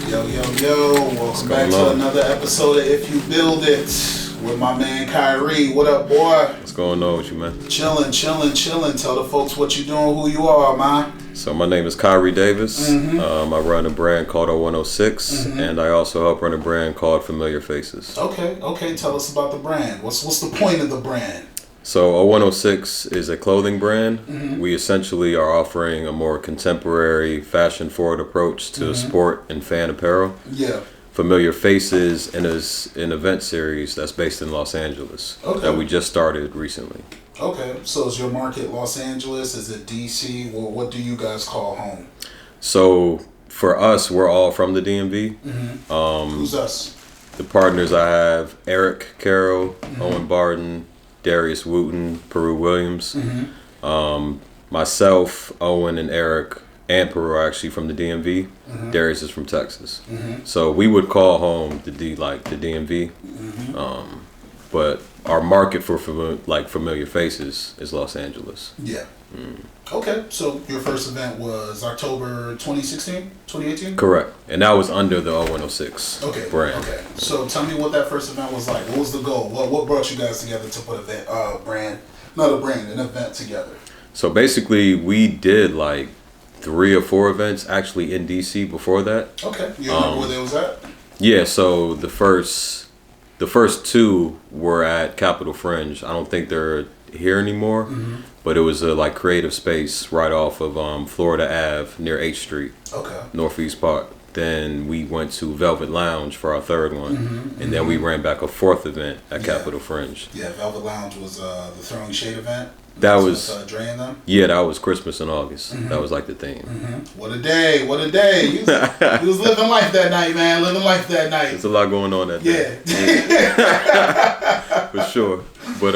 Yo, welcome back to another episode of If You Build It with my man KYRI. What up, boy? What's going on with you, man? Chilling. Tell the folks what you doing, who you are, man. So my name is KYRI Davis. I run a brand called 0106, and I also help run a brand called Familiar Faces. Okay. Tell us about the brand. What's the point of the brand? So 0106 is a clothing brand. We essentially are offering a more contemporary, fashion-forward approach to sport and fan apparel. Yeah. Familiar Faces is an event series that's based in Los Angeles that we just started recently. Okay, so is your market Los Angeles? Is it DC? Well, what do you guys call home? So for us, we're all from the DMV. Who's us? The partners I have: Eric Carroll, Owen Barton, Darius Wooten, Peru Williams. Myself, Owen, and Eric and Peru are actually from the DMV. Darius is from Texas. So we would call home the DMV. But our market for Familiar Faces is Los Angeles. Yeah. Okay, so your first event was October 2016, 2018? Correct. And that was under the 0106 brand. Okay, so tell me what that first event was like. What was the goal? What brought you guys together to put an event together? So basically, we did like 3 or 4 events actually in DC before that. Okay, you remember where they was at? Yeah, so the first 2 were at Capitol Fringe. I don't think they're here anymore, but it was a creative space right off of Florida Ave near H Street, Northeast Park. Then we went to Velvet Lounge for our 3rd one, and then we ran back a 4th event at Capitol Fringe. Yeah, Velvet Lounge was the Throwing Shade event. That was Dre and them? Yeah, that was Christmas in August. That was like the theme. What a day! You was living life that night, man. There's a lot going on that day. For sure. But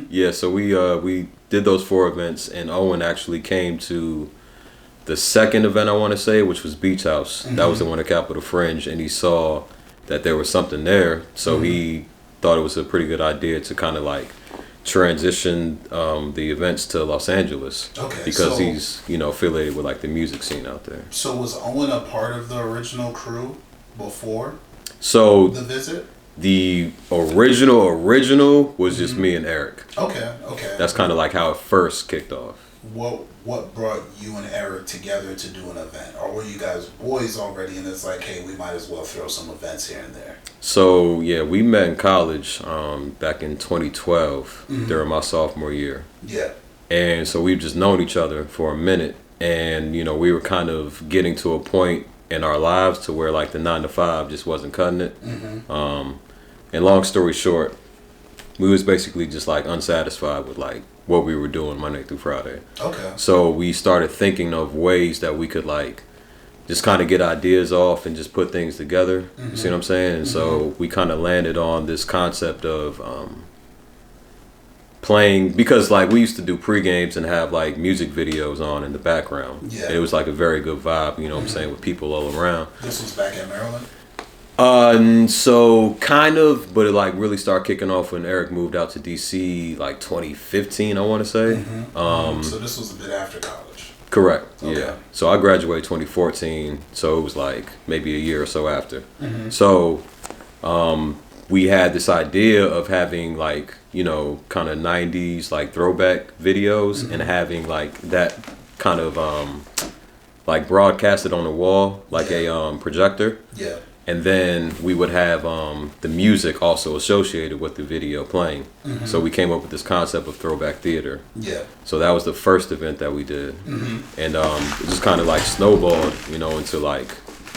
yeah, so we did those 4 events, and Owen actually came to the 2nd event, I want to say, which was Beach House. That was the one at Capitol Fringe, and he saw that there was something there, so he thought it was a pretty good idea to kind of transition the events to Los Angeles, because he's affiliated with the music scene out there. So was Owen a part of the original crew before the visit? The original was just me and Eric. Okay. That's kind of how it first kicked off. What brought you and Eric together to do an event? Or were you guys boys already and it's hey, we might as well throw some events here and there? So yeah, we met in college back in 2012 during my sophomore year. Yeah. And so we've just known each other for a minute, and we were kind of getting to a point in our lives to where the 9 to 5 just wasn't cutting it. And long story short, we was basically just unsatisfied with what we were doing Monday through Friday. Okay. So we started thinking of ways that we could just kind of get ideas off and just put things together. You see what I'm saying? And so we kind of landed on this concept of playing, because we used to do pre-games and have music videos on in the background. Yeah. It was a very good vibe, you know what I'm saying, with people all around. This was back in Maryland? So kind of, but it really started kicking off when Eric moved out to DC 2015, I want to say. So this was a bit after college. Correct. Yeah. So I graduated 2014, so it was maybe a year or so after. So we had this idea of having kind of 90s throwback videos and having that kind of broadcasted on the wall a projector. Yeah. And then we would have the music also associated with the video playing. So we came up with this concept of throwback theater. Yeah. So that was the first event that we did. And it just kind of snowballed, into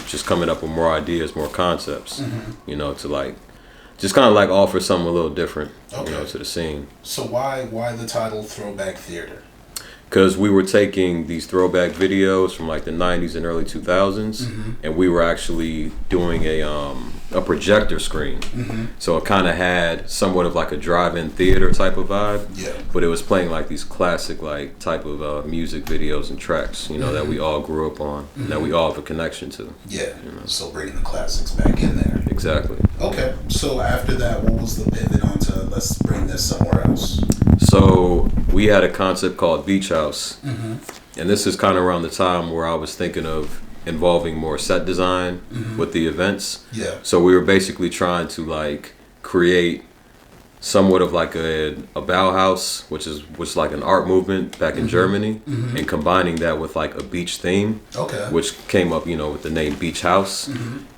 just coming up with more ideas, more concepts, to just kind of offer something a little different, to the scene. So why the title Throwback Theater? Because we were taking these throwback videos from the 90s and early 2000s, and we were actually doing a projector screen. So it kind of had somewhat of a drive-in theater type of vibe. Yeah. But it was playing these classic type of music videos and tracks, that we all grew up on, and that we all have a connection to. Yeah. So bringing the classics back in there. Exactly. Okay. So after that, what was the pivot onto let's bring this somewhere else? So we had a concept called Beach House, and this is kind of around the time where I was thinking of involving more set design with the events. Yeah. So we were basically trying to like create somewhat of like a Bauhaus, which is like an art movement back in Germany, and combining that with like a beach theme, which came up, with the name Beach House.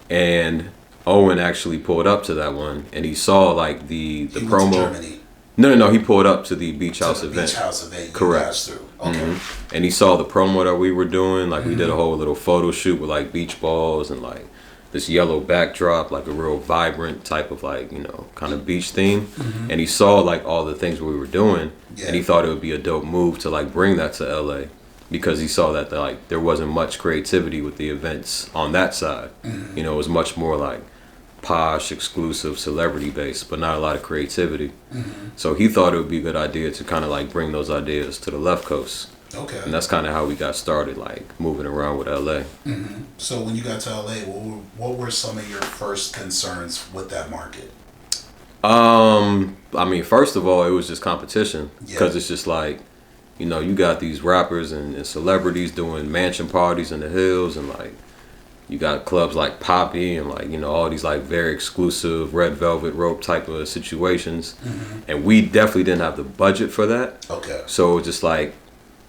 And Owen actually pulled up to that one, and he saw like the promo. Went to Germany. No, he pulled up to the Beach House event. Beach House event. Correct. Through. Okay. And he saw the promo that we were doing. Like we did a whole little photo shoot with like beach balls and like this yellow backdrop, like a real vibrant type of like, kind of beach theme. And he saw like all the things we were doing, and he thought it would be a dope move to like bring that to LA, because he saw that like there wasn't much creativity with the events on that side. It was much more like posh, exclusive, celebrity based, but not a lot of creativity. So he thought it would be a good idea to kind of like bring those ideas to the left coast. Okay. And that's kind of how we got started, like moving around with LA. So when you got to LA, what were some of your first concerns with that market? I mean, first of all, it was just competition, because it's just like, you got these rappers and celebrities doing mansion parties in the hills, and like you got clubs like Poppy and like, all these like very exclusive red velvet rope type of situations. And we definitely didn't have the budget for that. Okay. So it was just like,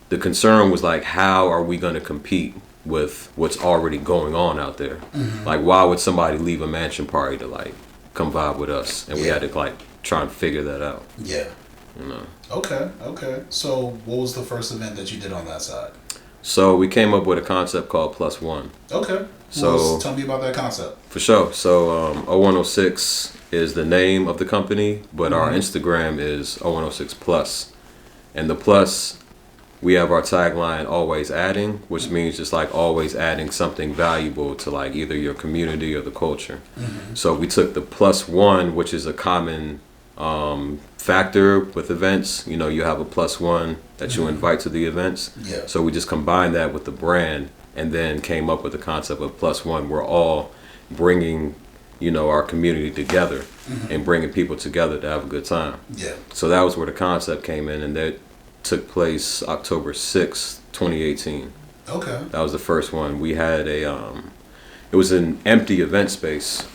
the concern was like, how are we going to compete with what's already going on out there? Like, why would somebody leave a mansion party to like come vibe with us? And we had to like try and figure that out. Yeah. Okay. So what was the first event that you did on that side? So we came up with a concept called Plus One. Okay. So tell me about that concept. For sure. So 0106 is the name of the company, but our Instagram is 0106 Plus. And the plus, we have our tagline, always adding, which means just like always adding something valuable to like either your community or the culture. So we took the plus one, which is a common factor with events. You have a plus one that you invite to the events. Yeah. So we just combined that with the brand, and then came up with the concept of plus one. We're all bringing, our community together and bringing people together to have a good time. Yeah. So that was where the concept came in, and that took place October 6th, 2018. Okay. That was the first one. We had it was an empty event space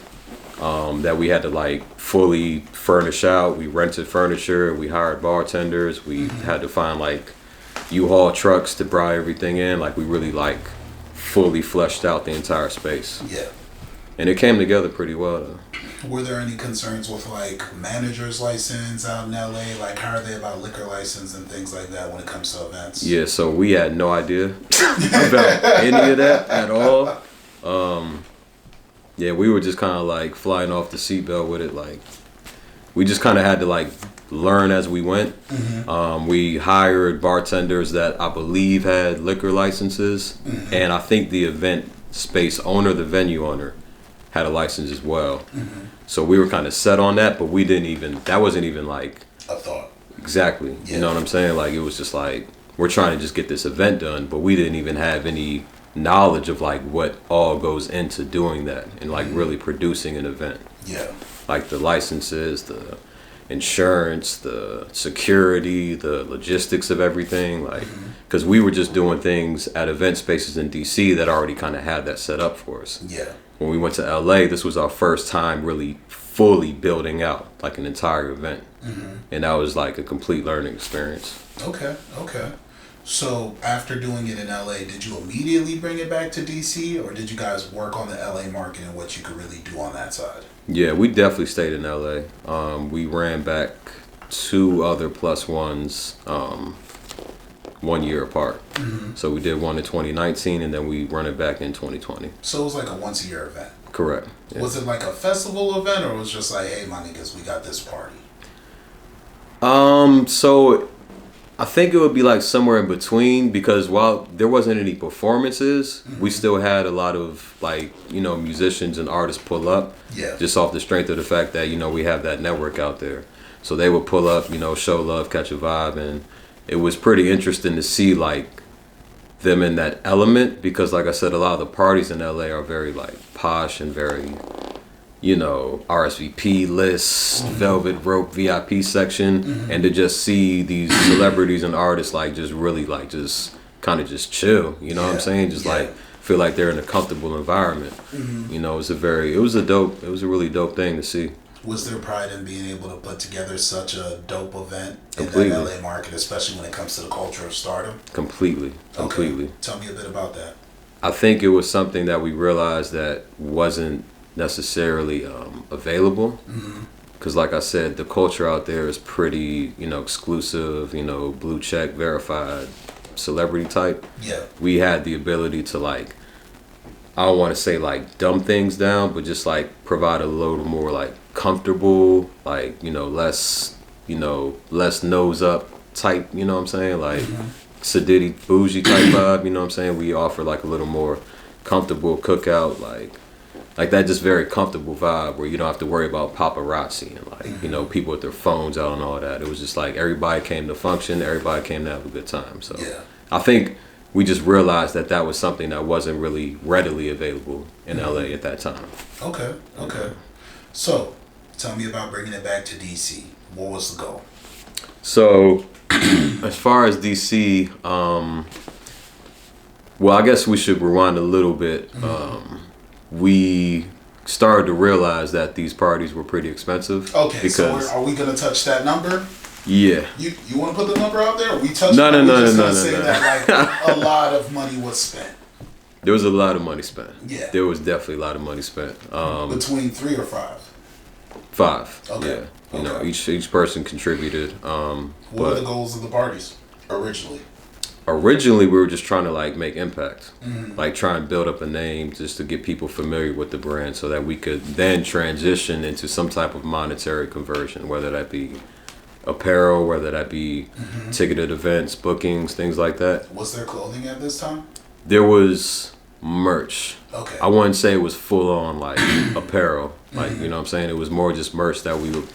that we had to like fully furnish out. We rented furniture, we hired bartenders, we had to find like U-Haul trucks to bring everything in. Like we really like fully fleshed out the entire space. Yeah. And it came together pretty well though. Were there any concerns with like manager's license out in LA? Like how are they about liquor license and things like that when it comes to events? Yeah, so we had no idea about any of that at all. Yeah, we were just kind of like flying off the seatbelt with it. Like we just kind of had to like learn as we went. We hired bartenders that I believe had liquor licenses, and I think the event space owner, the venue owner, had a license as well. So we were kind of set on that, but that wasn't even like a thought. Exactly. Yeah. You know what I'm saying? Like it was just like, we're trying to just get this event done, but we didn't even have any knowledge of like what all goes into doing that and like really producing an event. Yeah. Like the licenses, the insurance, the security, the logistics of everything, like because we were just doing things at event spaces in DC that already kind of had that set up for us. Yeah. When we went to LA, this was our first time really fully building out like an entire event. And that was like a complete learning experience. Okay. So after doing it in LA, did you immediately bring it back to DC, or did you guys work on the LA market and what you could really do on that side? Yeah, we definitely stayed in LA. We ran back 2 other plus ones 1 year apart. So we did one in 2019, and then we run it back in 2020. So it was like a once a year event? Correct. Yeah. Was it like a festival event, or was it just like, hey, my niggas, we got this party? So I think it would be like somewhere in between, because while there wasn't any performances, we still had a lot of like, musicians and artists pull up. Yeah. Just off the strength of the fact that, we have that network out there. So they would pull up, show love, catch a vibe, and it was pretty interesting to see like them in that element, because like I said, a lot of the parties in LA are very like posh and very, RSVP lists, velvet rope VIP section, and to just see these celebrities and artists like just really like just kind of just chill, what I'm saying? Just like feel like they're in a comfortable environment. You know, it was a really dope thing to see. Was there pride in being able to put together such a dope event Completely. in that LA market, especially when it comes to the culture of stardom? Completely. Okay. Tell me a bit about that. I think it was something that we realized that wasn't necessarily available. Because like I said, the culture out there is pretty, you know, exclusive, you know, blue check, verified, celebrity type. Yeah. We had the ability to, like, I don't want to say like dumb things down, but just like provide a little more like comfortable, like, you know, less nose up type, you know what I'm saying? Like sedity, bougie type vibe, you know what I'm saying? We offer like a little more comfortable cookout, like that just very comfortable vibe where you don't have to worry about paparazzi and like, you know, people with their phones out and all that. It was just like everybody came to function, everybody came to have a good time. So yeah. I think we just realized that that was something that wasn't really readily available in LA at that time. Okay. So, tell me about bringing it back to DC. What was the goal? So, as far as DC, well, I guess we should rewind a little bit. We started to realize that these parties were pretty expensive. Okay, because, so are we going to touch that number? Yeah. You want to put the number out there? We touched No. Say that like a lot of money was spent. There was a lot of money spent. Yeah. There was definitely a lot of money spent. Between 3 or 5? 5. Okay. Yeah. You know, each person contributed. What were the goals of the parties originally? Originally, we were just trying to like make impact, like try and build up a name just to get people familiar with the brand, so that we could then transition into some type of monetary conversion, whether that be apparel, whether that be ticketed events, bookings, things like that. Was there clothing at this time? There was merch. Okay. I wouldn't say it was full on like apparel, like you know what I'm saying. It was more just merch that we would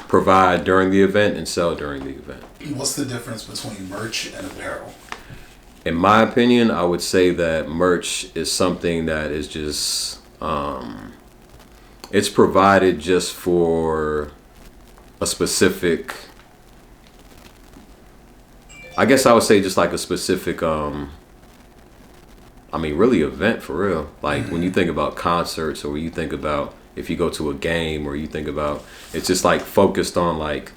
provide during the event and sell during the event. What's the difference between merch and apparel? In my opinion, I would say that merch is something that is just it's provided just for a specific, I guess I would say just like a specific really event for real. Like when you think about concerts, or when you think about if you go to a game, or you think about, it's just like focused on like,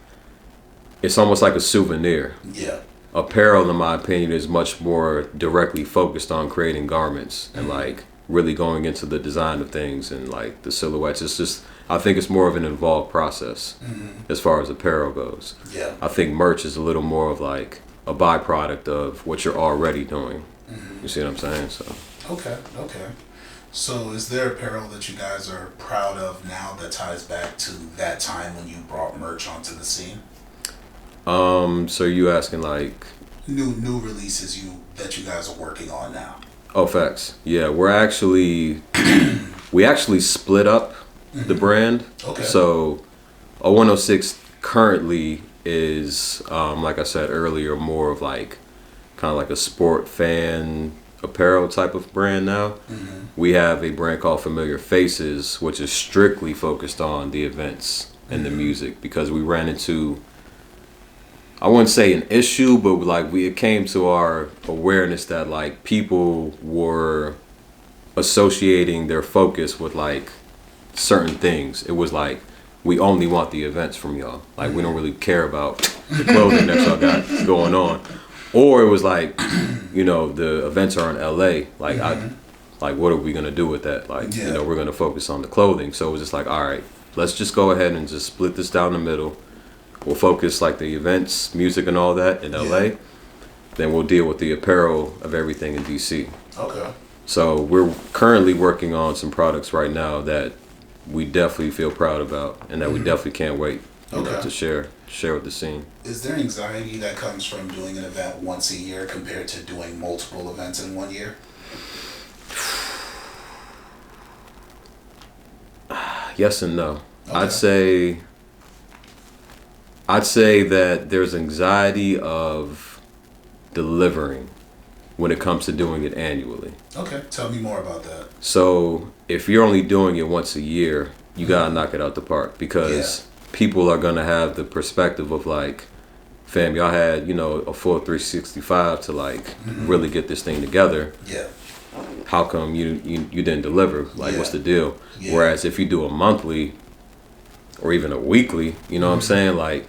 it's almost like a souvenir. Yeah. Apparel, in my opinion, is much more directly focused on creating garments and like really going into the design of things and like the silhouettes. It's just, I think it's more of an involved process as far as apparel goes. Yeah. I think merch is a little more of like a byproduct of what you're already doing. You see what I'm saying? So. Okay. So is there apparel that you guys are proud of now that ties back to that time when you brought merch onto the scene? So you asking like new releases that you guys are working on now? Oh, facts. Yeah, we actually split up the brand. Okay. So 0106 currently is like I said earlier, more of like kind of like a sport fan apparel type of brand now. We have a brand called Familiar Faces, which is strictly focused on the events and the music, because we ran into, I wouldn't say an issue, but like it came to our awareness that like people were associating their focus with like certain things. It was like, we only want the events from y'all. Like we don't really care about the clothing that y'all got going on. Or it was like, you know, the events are in LA. Like like what are we gonna do with that? Like, you know, we're gonna focus on the clothing. So it was just like, all right, let's just go ahead and just split this down the middle. We'll focus like the events, music and all that in LA. Then we'll deal with the apparel of everything in DC. Okay. So we're currently working on some products right now that we definitely feel proud about, and that we definitely can't wait you know, to share with the scene. Is there anxiety that comes from doing an event once a year compared to doing multiple events in 1 year? Yes and no. Okay. I'd say that there's anxiety of delivering when it comes to doing it annually. Okay, tell me more about that. So if you're only doing it once a year, you gotta knock it out the park, because people are gonna have the perspective of like, fam, y'all had, you know, a full 365 to like really get this thing together. Yeah. how come you didn't deliver? Like, what's the deal? Yeah. Whereas if you do a monthly or even a weekly, you know what I'm saying? Like,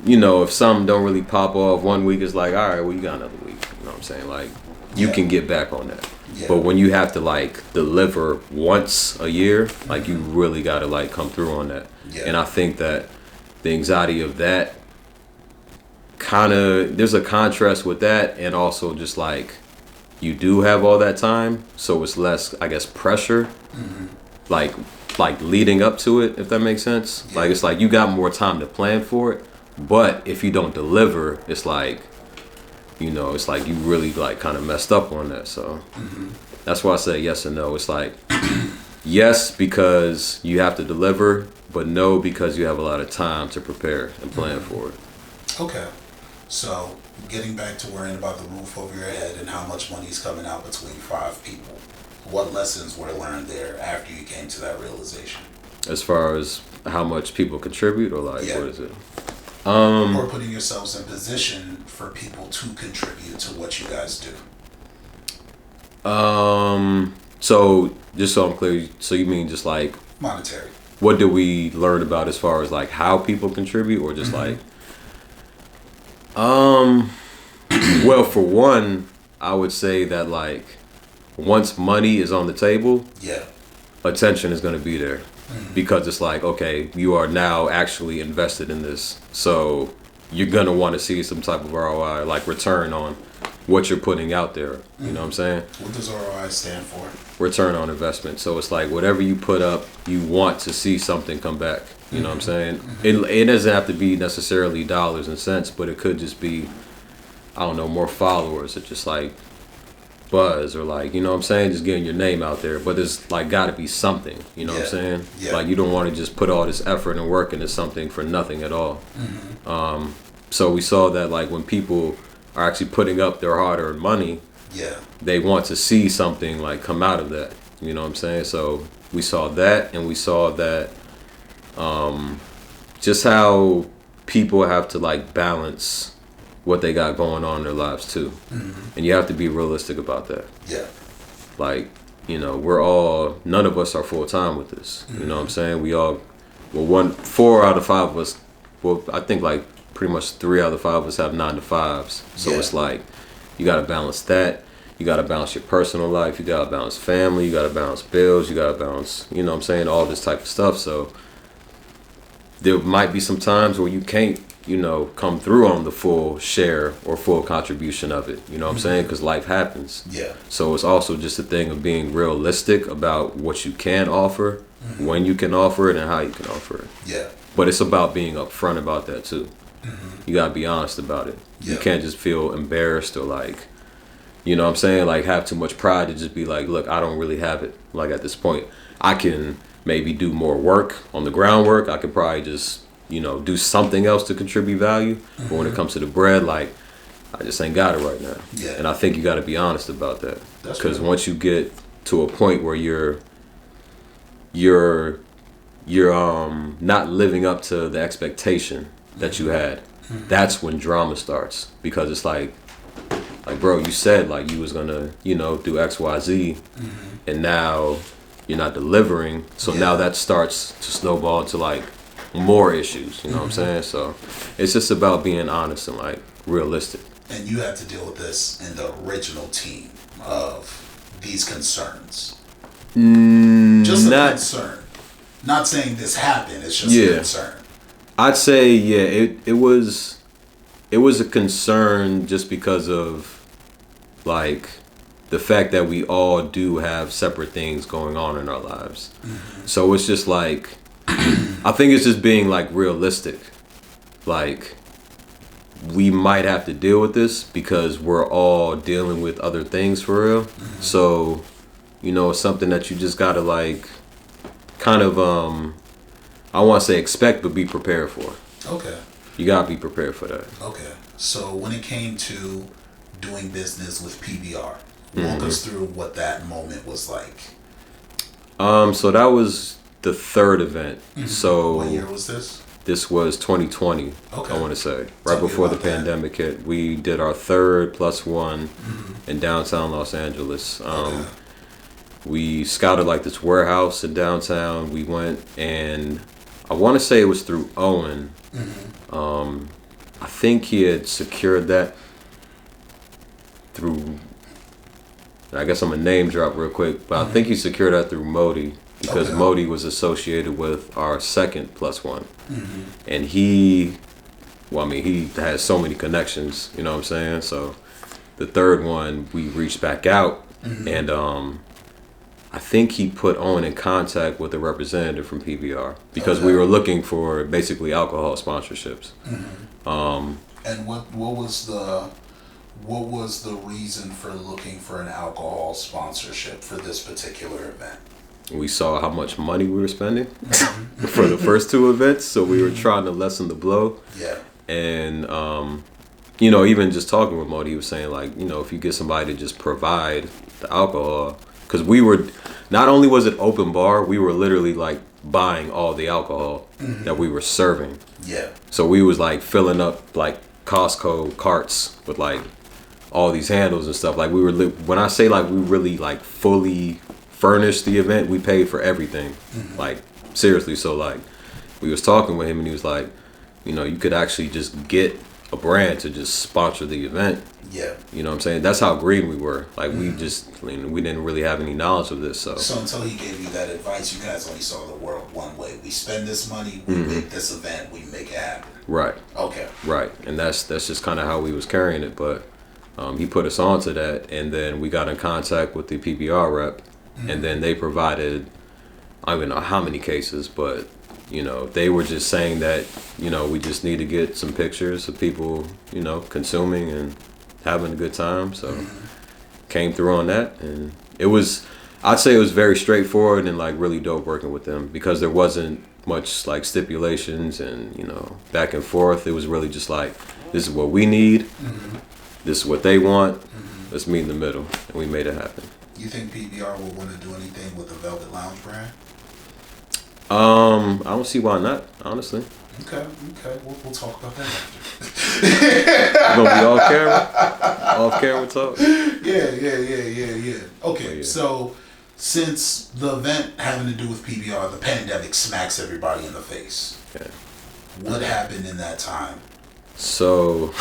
you know, if something don't really pop off one week, it's like, all right, well, you got another week. You know what I'm saying? Like, you can get back on that. Yeah. But when you have to like deliver once a year, like you really got to like come through on that. Yeah. And I think that the anxiety of that kind of, there's a contrast with that, and also just like you do have all that time, so it's less, I guess, pressure, like leading up to it, if that makes sense. Like, it's like you got more time to plan for it, but if you don't deliver, it's like, you know, it's like you really like kind of messed up on that. So that's why I say yes and no. It's like yes because you have to deliver, but no because you have a lot of time to prepare and plan for it. Okay. So getting back to worrying about the roof over your head and how much money's coming out between 5 people, what lessons were learned there after you came to that realization? As far as how much people contribute, or like what is it? Or putting yourselves in position for people to contribute to what you guys do. So just so I'm clear, so you mean just like monetary? What did we learn about as far as like how people contribute, or just like? Well, for one, I would say that like once money is on the table, attention is going to be there. Because it's like, okay, you are now actually invested in this, so you're gonna want to see some type of ROI, like return on what you're putting out there. You know what I'm saying? What does ROI stand for? Return on investment. So it's like whatever you put up, you want to see something come back. You know what I'm saying? It doesn't have to be necessarily dollars and cents, but it could just be, I don't know, more followers, or just like buzz, or like, you know what I'm saying, just getting your name out there. But there's like got to be something, you know what I'm saying? Like, you don't want to just put all this effort and work into something for nothing at all. So we saw that like when people are actually putting up their hard-earned money, they want to see something like come out of that, you know what I'm saying? So we saw that, and we saw that just how people have to like balance what they got going on in their lives too. And you have to be realistic about that. Like, you know, none of us are full-time with this. You know what I'm saying? We all, well, 4 out of 5 of us, well, I think like pretty much 3 out of 5 of us have 9 to 5s. So it's like, you got to balance that. You got to balance your personal life. You got to balance family. You got to balance bills. You got to balance, you know what I'm saying, all this type of stuff. So there might be some times where you can't, you know, come through on the full share or full contribution of it. You know what I'm saying? Because life happens. So it's also just a thing of being realistic about what you can offer, when you can offer it, and how you can offer it. But it's about being upfront about that too. You gotta be honest about it. You can't just feel embarrassed or like, you know what I'm saying, like have too much pride to just be like, look, I don't really have it. Like at this point, I can maybe do more work on the groundwork. I could probably just, you know, do something else to contribute value. But when it comes to the bread, like, I just ain't got it right now. And I think you got to be honest about that. Because once you get to a point where you're not living up to the expectation that you had, that's when drama starts. Because it's like, bro, you said like you was gonna, you know, do X, Y, Z, and now you're not delivering. So now that starts to snowball into like more issues, you know what I'm saying? So it's just about being honest and like realistic. And you had to deal with this in the original team of these concerns. Just a concern. Not saying this happened, it's just a concern. I'd say it was a concern just because of like the fact that we all do have separate things going on in our lives. So it's just like, I think it's just being like realistic. Like, we might have to deal with this because we're all dealing with other things for real. So, you know, it's something that you just gotta like kind of I want to say expect, but be prepared for. You gotta be prepared for that. So when it came to doing business with PBR, walk us through what that moment was like. So that was the 3rd event. So what year was this? This was 2020. I want to say right before the pandemic hit. We did our 3rd +1 in downtown Los Angeles. we scouted like this warehouse in downtown. We went, and I want to say it was through Owen. I think he had secured that through, I guess I'm gonna name drop real quick, but I think he secured that through Modi, because Modi was associated with our second +1. And he has so many connections, you know what I'm saying? So the third one, we reached back out, and I think he put Owen in contact with a representative from PBR, because we were looking for basically alcohol sponsorships. And what was the reason for looking for an alcohol sponsorship for this particular event? We saw how much money we were spending for the first two events, so we were trying to lessen the blow. Yeah. And you know, even just talking with Modi, he was saying, like, you know, if you get somebody to just provide the alcohol, because we were, not only was it open bar, we were literally like buying all the alcohol that we were serving. Yeah. So we was like filling up like Costco carts with like all these handles and stuff. Like we were, when I say like we really like fully furnished the event, we paid for everything. Like seriously. So like we was talking with him, and he was like, you know, you could actually just get a brand to just sponsor the event. Yeah. You know what I'm saying? That's how green we were. Like we just, I mean, we didn't really have any knowledge of this. So until he gave you that advice, you guys only saw the world one way. We spend this money, we make this event, we make it happen. Right. Okay. Right. And that's just kind of how we was carrying it. But he put us on to that, and then we got in contact with the PBR rep, and then they provided, I don't even know how many cases, but you know, they were just saying that, you know, we just need to get some pictures of people, you know, consuming and having a good time. So came through on that, and it was, I'd say it was very straightforward and like really dope working with them, because there wasn't much like stipulations and, you know, back and forth. It was really just like, this is what we need, this is what they want, let's meet in the middle, and we made it happen. You think PBR will want to do anything with the Velvet Lounge brand? I don't see why not, honestly. Okay. We'll talk about that after. We're gonna be off camera talk. Yeah. Okay, so since the event having to do with PBR, the pandemic smacks everybody in the face. Okay. What happened in that time? So,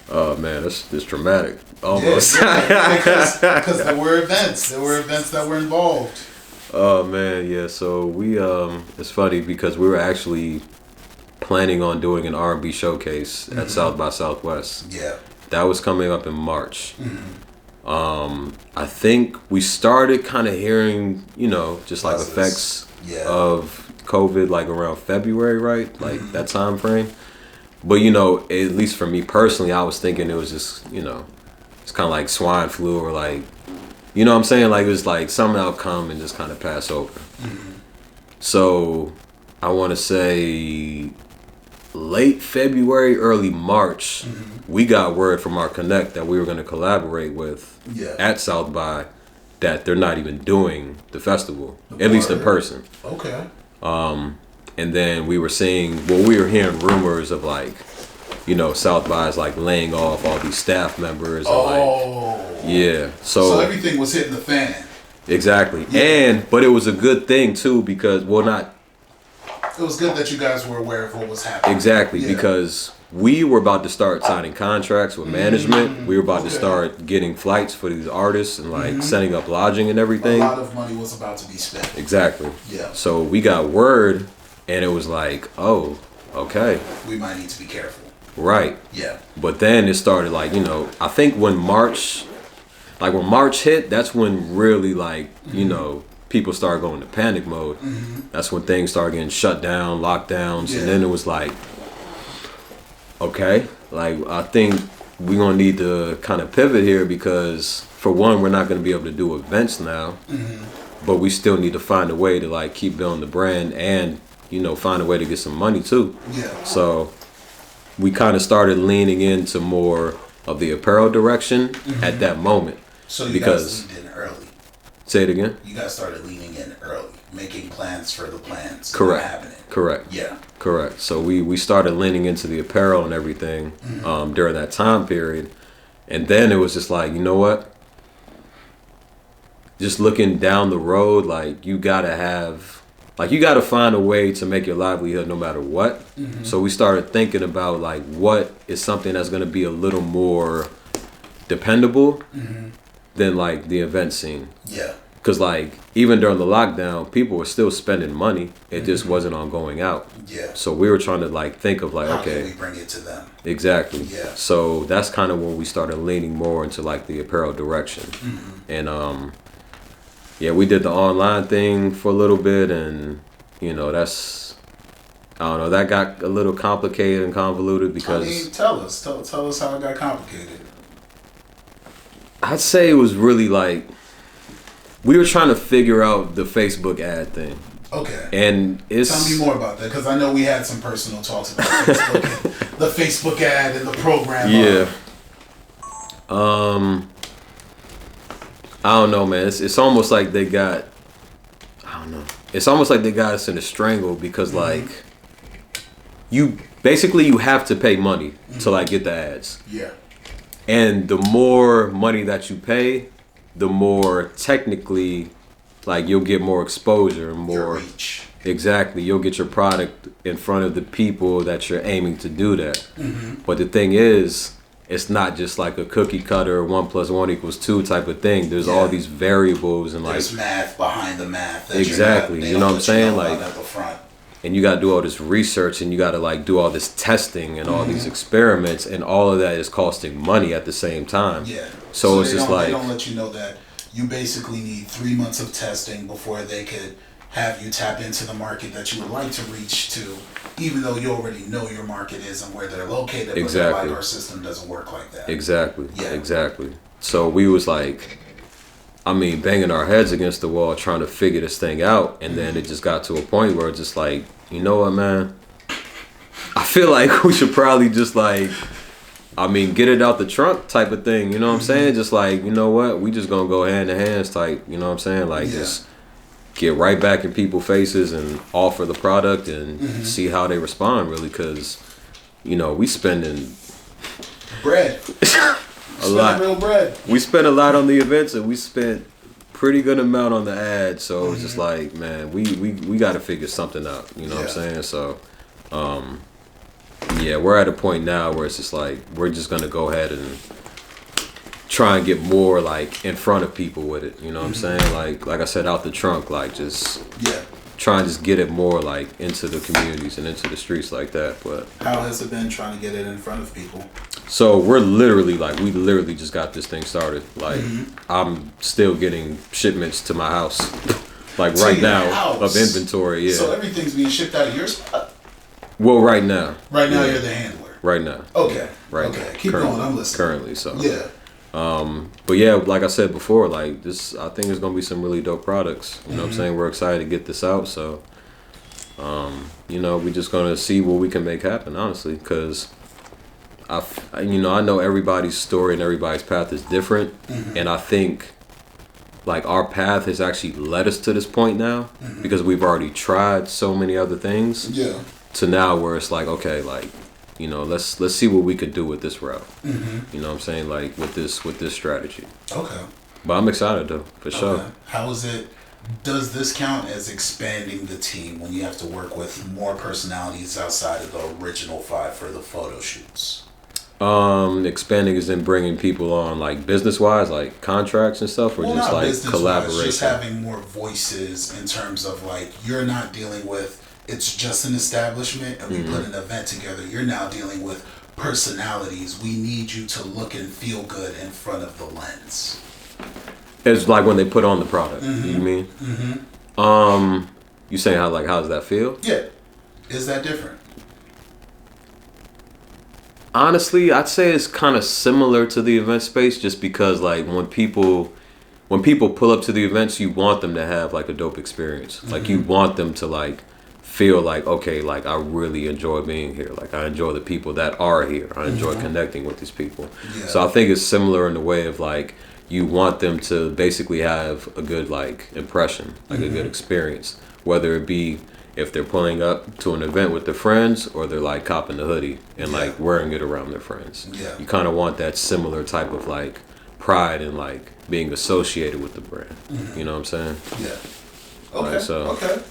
oh man, it's dramatic almost. Because there were events that were involved. Oh man, yeah. So we it's funny because we were actually planning on doing an R&B showcase at South by Southwest. Yeah. That was coming up in March. I think we started kind of hearing, you know, just like effects of COVID like around February, right? Like that time frame. But you know, at least for me personally, I was thinking it was just, you know, it's kind of like swine flu or like, you know what I'm saying? Like it was like something that'll come and just kind of pass over. So I want to say late February, early March, we got word from our connect that we were going to collaborate with at South by, that they're not even doing the festival, at least in person. Okay. And then we were seeing, well, we were hearing rumors of like, you know, South by is like laying off all these staff members. And like, yeah. So everything was hitting the fan. Exactly. Yeah. But it was a good thing too, because, well, not. It was good that you guys were aware of what was happening. Exactly. Yeah. Because we were about to start signing contracts with management. We were about to start getting flights for these artists and like setting up lodging and everything. A lot of money was about to be spent. Exactly. Yeah. So we got word, and it was like, oh, okay. We might need to be careful. Right. Yeah. But then it started like, you know, I think when March hit, that's when really like, you know, people started going to panic mode. That's when things started getting shut down, lockdowns. And then it was like, okay, like I think we're going to need to kind of pivot here, because for one, we're not going to be able to do events now, but we still need to find a way to like keep building the brand and, you know, find a way to get some money too. Yeah. So we kind of started leaning into more of the apparel direction at that moment. So you guys leaned in early. Say it again? You guys started leaning in early, making plans for the plans. Correct. Happening. Correct. Yeah. Correct. So we started leaning into the apparel and everything during that time period. And then it was just like, you know what? just looking down the road, like you gotta find a way to make your livelihood no matter what. So we started thinking about like what is something that's gonna be a little more dependable than like the event scene. Yeah. Because like even during the lockdown, people were still spending money. It just wasn't on going out. Yeah. So we were trying to like think of like, how okay, can we bring it to them? Exactly. Yeah. So that's kind of when we started leaning more into like the apparel direction. And yeah, we did the online thing for a little bit, and you know that's, I don't know, that got a little complicated and convoluted because. I mean, tell us how it got complicated. I'd say it was really like we were trying to figure out the Facebook ad thing. Okay. And it's. Tell me more about that, because I know we had some personal talks about Facebook and the Facebook ad and the program. Yeah. I don't know, man. It's almost like they got. I don't know. It's almost like they got us in a strangle because like, you have to pay money to like get the ads. Yeah. And the more money that you pay, the more technically, like you'll get more exposure, more your reach. Exactly, you'll get your product in front of the people that you're aiming to do that. But the thing is, it's not just like a cookie cutter 1 + 1 = 2 type of thing. There's all these variables and there's like math behind the math. That exactly, you know what I'm saying? Like, at the front. and you got to do all this research, and you got to like do all this testing and all these experiments, and all of that is costing money at the same time. Yeah. So it's just like they don't let you know that you basically need 3 months of testing before they could have you tap into the market that you would like to reach to, even though you already know your market is and where they're located. Exactly. But the LiDAR system doesn't work like that. Exactly. Yeah. Exactly. So we was like, I mean, banging our heads against the wall trying to figure this thing out, and then it just got to a point where it's just like, you know what, man? I feel like we should probably just like, I mean, get it out the trunk type of thing. You know what I'm saying? Just like, you know what? We just gonna go hand in hands type. You know what I'm saying? Like, just get right back in people's faces and offer the product and see how they respond, really, because you know we spending bread. a lot. Real bread. We spent a lot on the events, and we spent pretty good amount on the ads. So it's just like, man, we got to figure something out. You know what I'm saying? So, yeah, we're at a point now where it's just like we're just gonna go ahead and try and get more like in front of people with it. You know what I'm saying? Like I said, out the trunk, like just try and just get it more like into the communities and into the streets like that. But how has it been trying to get it in front of people? So we literally just got this thing started. Like I'm still getting shipments to my house, like right now of inventory. Yeah. So everything's being shipped out of your spot. Well, right now. Right now, you're the handler. Right now. Okay. Right. Okay. Keep going. I'm listening. Currently, so. Yeah. But yeah, like I said before, like this, I think there's gonna be some really dope products. You know what I'm saying? We're excited to get this out. So, you know, we're just gonna see what we can make happen, honestly, because I know everybody's story and everybody's path is different, and I think like our path has actually led us to this point now because we've already tried so many other things. Yeah. To now where it's like, okay, like, you know, let's see what we could do with this route. You know what I'm saying? Like with this strategy. Okay. But I'm excited though, for sure. How is it? Does this count as expanding the team when you have to work with more personalities outside of the original 5 for the photo shoots? Expanding is in bringing people on like business wise, like contracts and stuff, or just like collaboration. Just having more voices in terms of like you're not dealing with it's just an establishment and we put an event together. You're now dealing with personalities. We need you to look and feel good in front of the lens. It's like when they put on the product. You mean? You saying how does that feel? Yeah. Is that different? Honestly, I'd say it's kind of similar to the event space, just because like when people pull up to the events, you want them to have like a dope experience. Like you want them to like feel like, okay, like I really enjoy being here. Like I enjoy the people that are here. I enjoy connecting with these people. Yeah. So I think it's similar in the way of like you want them to basically have a good like impression, like a good experience, whether it be if they're pulling up to an event with their friends or they're like copping the hoodie and like wearing it around their friends. Yeah. You kind of want that similar type of like pride in like being associated with the brand. You know what I'm saying? Yeah. Okay. Right, so. Okay.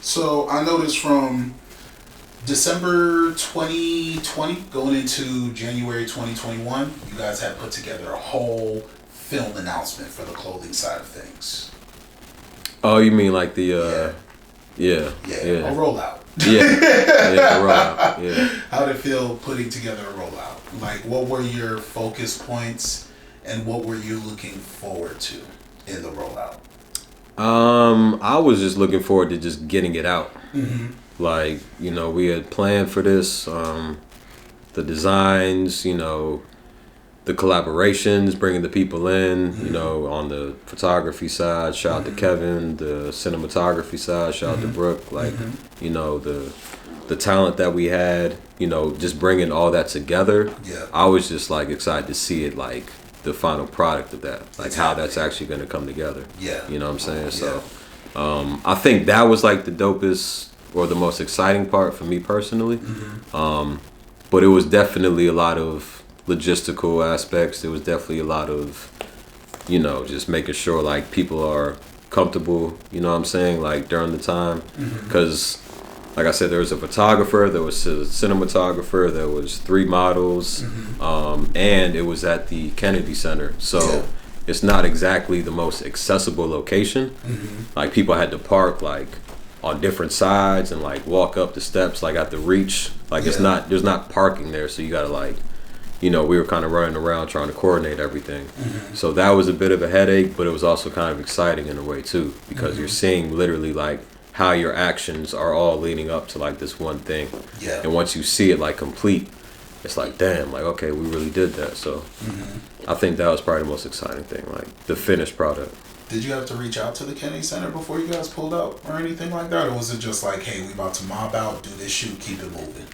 So I noticed from December 2020 going into January 2021, you guys had put together a whole film announcement for the clothing side of things. Oh, you mean like the yeah. A rollout. Yeah, a rollout. Yeah. How did it feel putting together a rollout? Like, what were your focus points, and what were you looking forward to in the rollout? I was just looking forward to just getting it out. Like, you know, we had planned for this, the designs, you know, the collaborations, bringing the people in, you know, on the photography side, shout out to Kevin, the cinematography side, shout out to Brooke, like, you know, the talent that we had, you know, just bringing all that together. Yeah. I was just like excited to see it, like the final product of that, like how that's actually going to come together. Yeah. You know what I'm saying? So, I think that was like the dopest or the most exciting part for me personally. But it was definitely a lot of logistical aspects. There was definitely a lot of, you know, just making sure like people are comfortable, you know what I'm saying, like during the time. Because like I said, there was a photographer, there was a cinematographer, there was 3 models, and it was at the Kennedy Center. So it's not exactly the most accessible location. Like people had to park like on different sides and like walk up the steps like at the reach. Like it's not, there's not parking there, so you gotta like, you know, we were kind of running around trying to coordinate everything. So that was a bit of a headache, but it was also kind of exciting in a way too, because you're seeing literally like how your actions are all leading up to like this one thing. And once you see it like complete, it's like, damn, like, okay, we really did that. So I think that was probably the most exciting thing, like the finished product. Did you have to reach out to the Kennedy Center before you guys pulled out or anything like that? Or was it just like, hey, we about to mob out, do this shoot, keep it moving?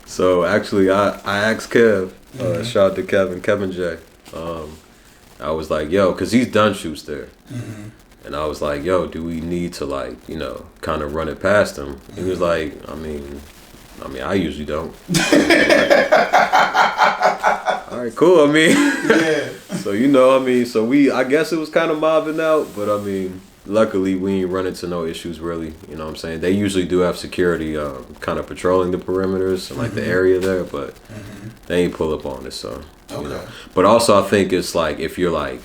So actually, I asked Kev, shout out to Kevin J. I was like, yo, because he's done shoots there. And I was like, yo, do we need to like, you know, kind of run it past him? He was like, I mean, I usually don't. All right, cool. I mean, so, you know, I mean, so I guess it was kind of mobbing out, but I mean, luckily we ain't run into no issues really. You know what I'm saying? They usually do have security kind of patrolling the perimeters and like the area there, but they ain't pull up on us. So, you know. But also I think it's like if you're like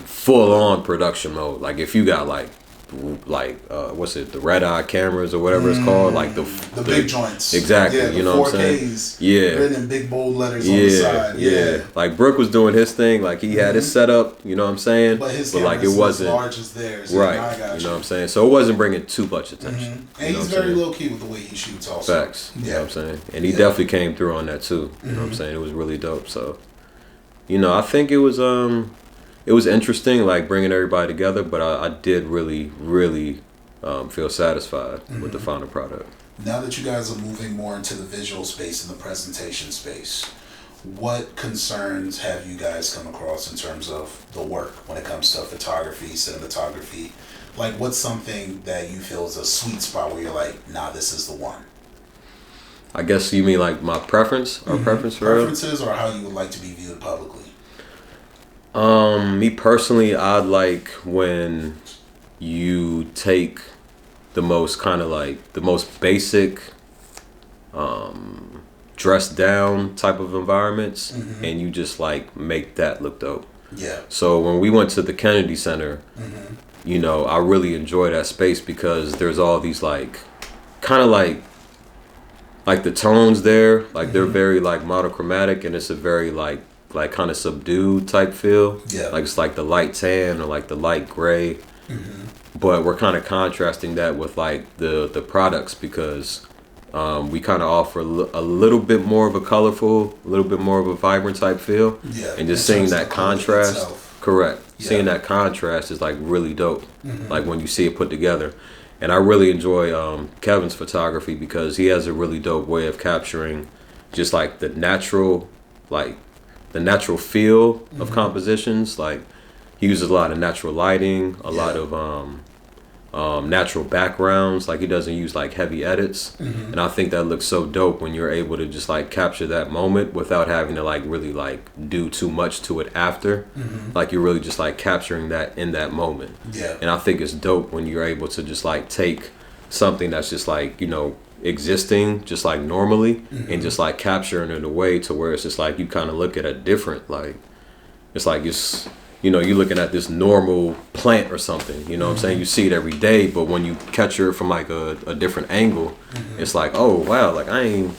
full on production mode, like if you got like what's it, the red eye cameras or whatever it's called, like the big joints, exactly, you know what I'm saying, written in big bold letters on the side. Like Brooke was doing his thing, like he had his setup, you know what I'm saying, but his like it wasn't as large as theirs, right, you know what I'm saying, so it wasn't bringing too much attention. And he's very low key with the way he shoots also. Facts, you know what I'm saying, and he definitely came through on that too, you know what I'm saying, it was really dope. So, you know, I think it was interesting, like bringing everybody together, but I did really feel satisfied with the final product. Now that you guys are moving more into the visual space and the presentation space, what concerns have you guys come across in terms of the work when it comes to photography, cinematography? Like, what's something that you feel is a sweet spot where you're like, nah, this is the one? I guess you mean like my preference or preferences, or how you would like to be viewed publicly? Me personally, I'd like when you take the most kind of like the most basic dressed down type of environments and you just like make that look dope. So when we went to the Kennedy Center, you know, I really enjoy that space because there's all these like kind of like the tones there, like they're very like monochromatic, and it's a very like kind of subdued type feel. Like it's like the light tan or like the light gray. But we're kind of contrasting that with like the products because we kind of offer a little bit more of a colorful, a little bit more of a vibrant type feel. And just seeing that contrast, seeing that contrast is like really dope. Like when you see it put together. And I really enjoy Kevin's photography because he has a really dope way of capturing just like the natural feel of compositions. Like he uses a lot of natural lighting, a lot of natural backgrounds. Like he doesn't use like heavy edits, and I think that looks so dope when you're able to just like capture that moment without having to like really like do too much to it after. Like you're really just like capturing that in that moment. Yeah. And I think it's dope when you're able to just like take something that's just like, you know, existing just like normally, and just like capturing it in a way to where it's just like you kind of look at a different, like it's like it's, you know, you're looking at this normal plant or something, you know what I'm saying? You see it every day, but when you capture it from like a different angle, it's like, oh wow, like I didn't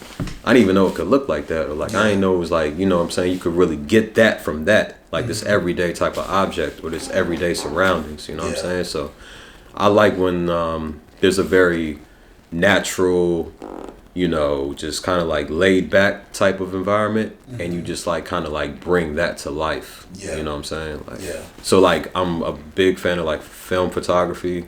even know it could look like that, or like I didn't know it was like, you know what I'm saying, you could really get that from that, like this everyday type of object or this everyday surroundings, you know what I'm saying? So I like when there's a very natural, you know, just kind of like laid back type of environment, and you just like kind of like bring that to life. Yeah. You know what I'm saying? Like, Yeah. so like I'm a big fan of like film photography.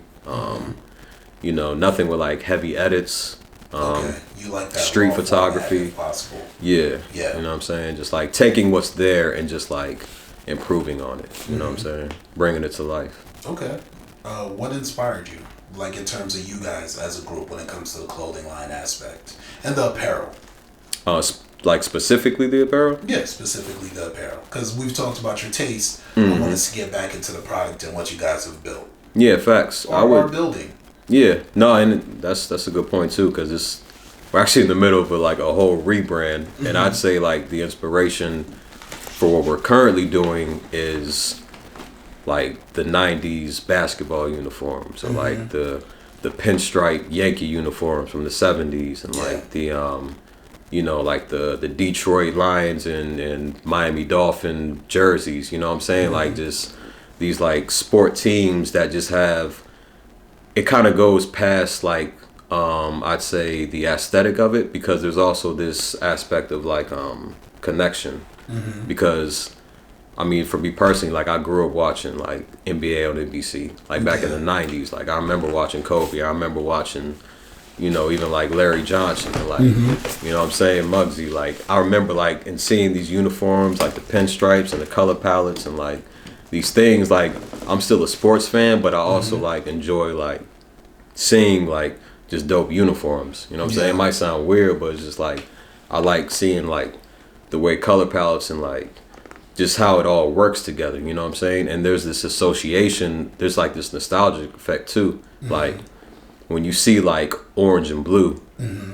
You know, nothing with like heavy edits. Okay. You like that street raw photography. format if possible. Yeah. Yeah. You know what I'm saying? Just like taking what's there and just like improving on it. You know what I'm saying? Bringing it to life. Okay. What inspired you, like in terms of you guys as a group when it comes to the clothing line aspect and the apparel? Like specifically the apparel? Yeah, specifically the apparel. Because we've talked about your taste. I want us to get back into the product and what you guys have built. Yeah, facts. Or are building. Yeah, no, and that's a good point too, because we're actually in the middle of like a whole rebrand, and I'd say like the inspiration for what we're currently doing is like the '90s basketball uniform, so like the pinstripe Yankee uniforms from the '70s, and like the you know, like the Detroit Lions and Miami Dolphin jerseys. You know what I'm saying? Like just these like sport teams that just have. It kind of goes past like I'd say the aesthetic of it, because there's also this aspect of like connection, because I mean, for me personally, like I grew up watching like NBA on NBC, like back in the '90s. Like I remember watching Kobe. I remember watching, you know, even like Larry Johnson, and like you know what I'm saying, Muggsy. Like I remember like and seeing these uniforms, like the pinstripes and the color palettes and like these things. Like I'm still a sports fan, but I also like enjoy like seeing like just dope uniforms. You know what I'm saying? It might sound weird, but it's just like I like seeing like the way color palettes and like just how it all works together. You know what I'm saying? And there's this association. There's like this nostalgic effect too. Like when you see like orange and blue,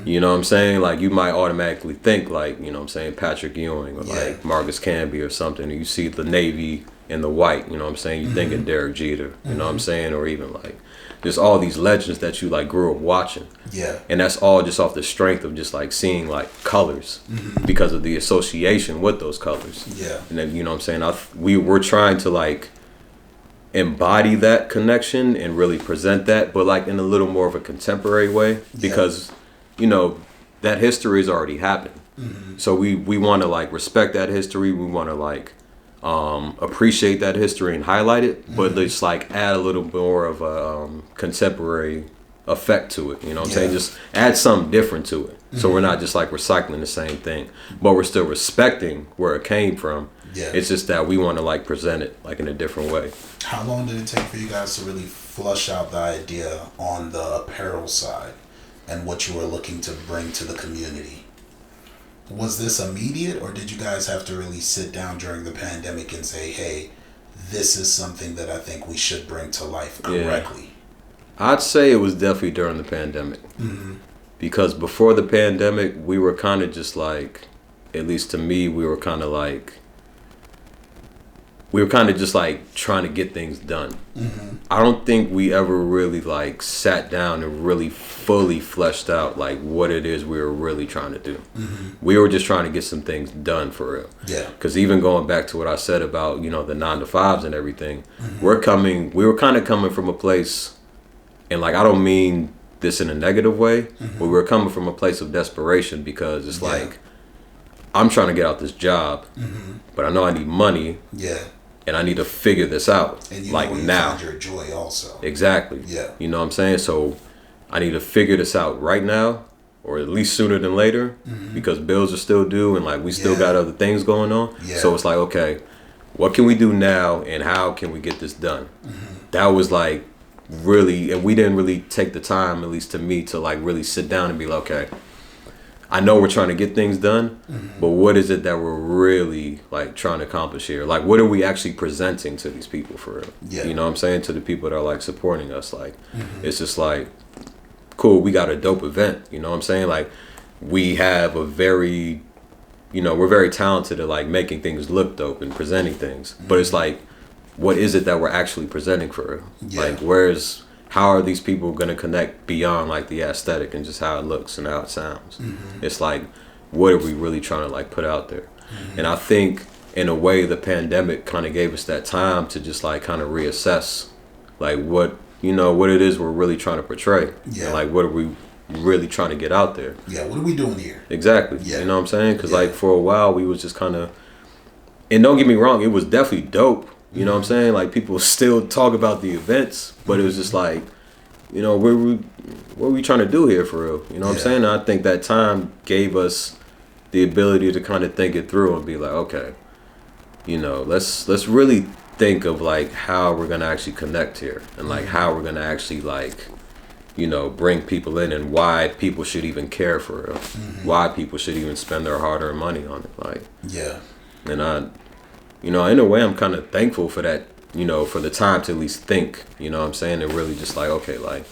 you know what I'm saying? Like you might automatically think like, you know what I'm saying, Patrick Ewing or like Marcus Camby or something. And you see the navy and the white, you know what I'm saying? You think of Derek Jeter, you know what I'm saying? Or even like there's all these legends that you like grew up watching. Yeah. And that's all just off the strength of just like seeing like colors because of the association with those colors. Yeah. And then, you know what I'm saying? We were trying to like embody that connection and really present that, but like in a little more of a contemporary way, because you know that history is already happening. So we want to like respect that history. We want to like appreciate that history and highlight it, but just like add a little more of a contemporary effect to it. You know what I'm saying? Just add something different to it. So we're not just like recycling the same thing, but we're still respecting where it came from. It's just that we want to like present it like in a different way. How long did it take for you guys to really flush out the idea on the apparel side and what you were looking to bring to the community? Was this immediate, or did you guys have to really sit down during the pandemic and say, hey, this is something that I think we should bring to life correctly? I'd say it was definitely during the pandemic. Because before the pandemic, we were kind of just like, at least to me, we were kind of just like trying to get things done. I don't think we ever really like sat down and really fully fleshed out like what it is we were really trying to do. We were just trying to get some things done for real. Because even going back to what I said about, you know, the 9-to-5s and everything, we were kind of coming from a place, and like I don't mean this in a negative way, but we were coming from a place of desperation, because it's like I'm trying to get out this job, but I know I need money. And I need to figure this out, and you like know now. You find your joy also. Exactly. You know what I'm saying? So I need to figure this out right now, or at least sooner than later, because bills are still due and like we still got other things going on. So it's like, okay, what can we do now and how can we get this done? That was like really, and we didn't really take the time, at least to me, to like really sit down and be like, okay, I know we're trying to get things done, but what is it that we're really like trying to accomplish here? Like, what are we actually presenting to these people for real? Yeah. You know what I'm saying? To the people that are like supporting us. Like, it's just like, cool, we got a dope event. You know what I'm saying? Like, we have a very, you know, we're very talented at like making things look dope and presenting things. But it's like, what is it that we're actually presenting for real? Yeah. Like, how are these people going to connect beyond like the aesthetic and just how it looks and how it sounds? It's like, what are we really trying to like put out there? And I think in a way the pandemic kind of gave us that time to just like kind of reassess like what, you know, what it is we're really trying to portray. Yeah. And like, what are we really trying to get out there? Yeah, what are we doing here? Exactly. Yeah. You know what I'm saying? Because like for a while we was just kind of, and don't get me wrong, it was definitely dope. You know what I'm saying? Like, people still talk about the events, but it was just like, you know, what are we trying to do here for real? You know what I'm saying? And I think that time gave us the ability to kind of think it through and be like, okay, you know, let's really think of like how we're gonna actually connect here, and like how we're gonna actually like, you know, bring people in, and why people should even care for real, why people should even spend their hard-earned money on it. Like, and I, you know, in a way, I'm kind of thankful for that, you know, for the time to at least think, you know what I'm saying, and really just like, okay, like,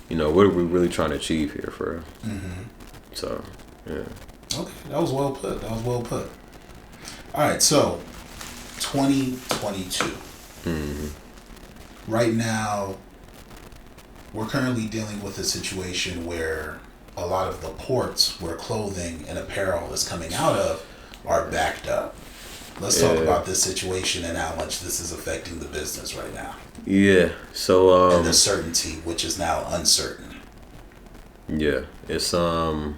you know, what are we really trying to achieve here for real? So, yeah. Okay, that was well put. All right, so 2022. Right now, we're currently dealing with a situation where a lot of the ports where clothing and apparel is coming out of are backed up. Let's talk about this situation and how much this is affecting the business right now. Yeah. So and the certainty, which is now uncertain. Yeah, it's So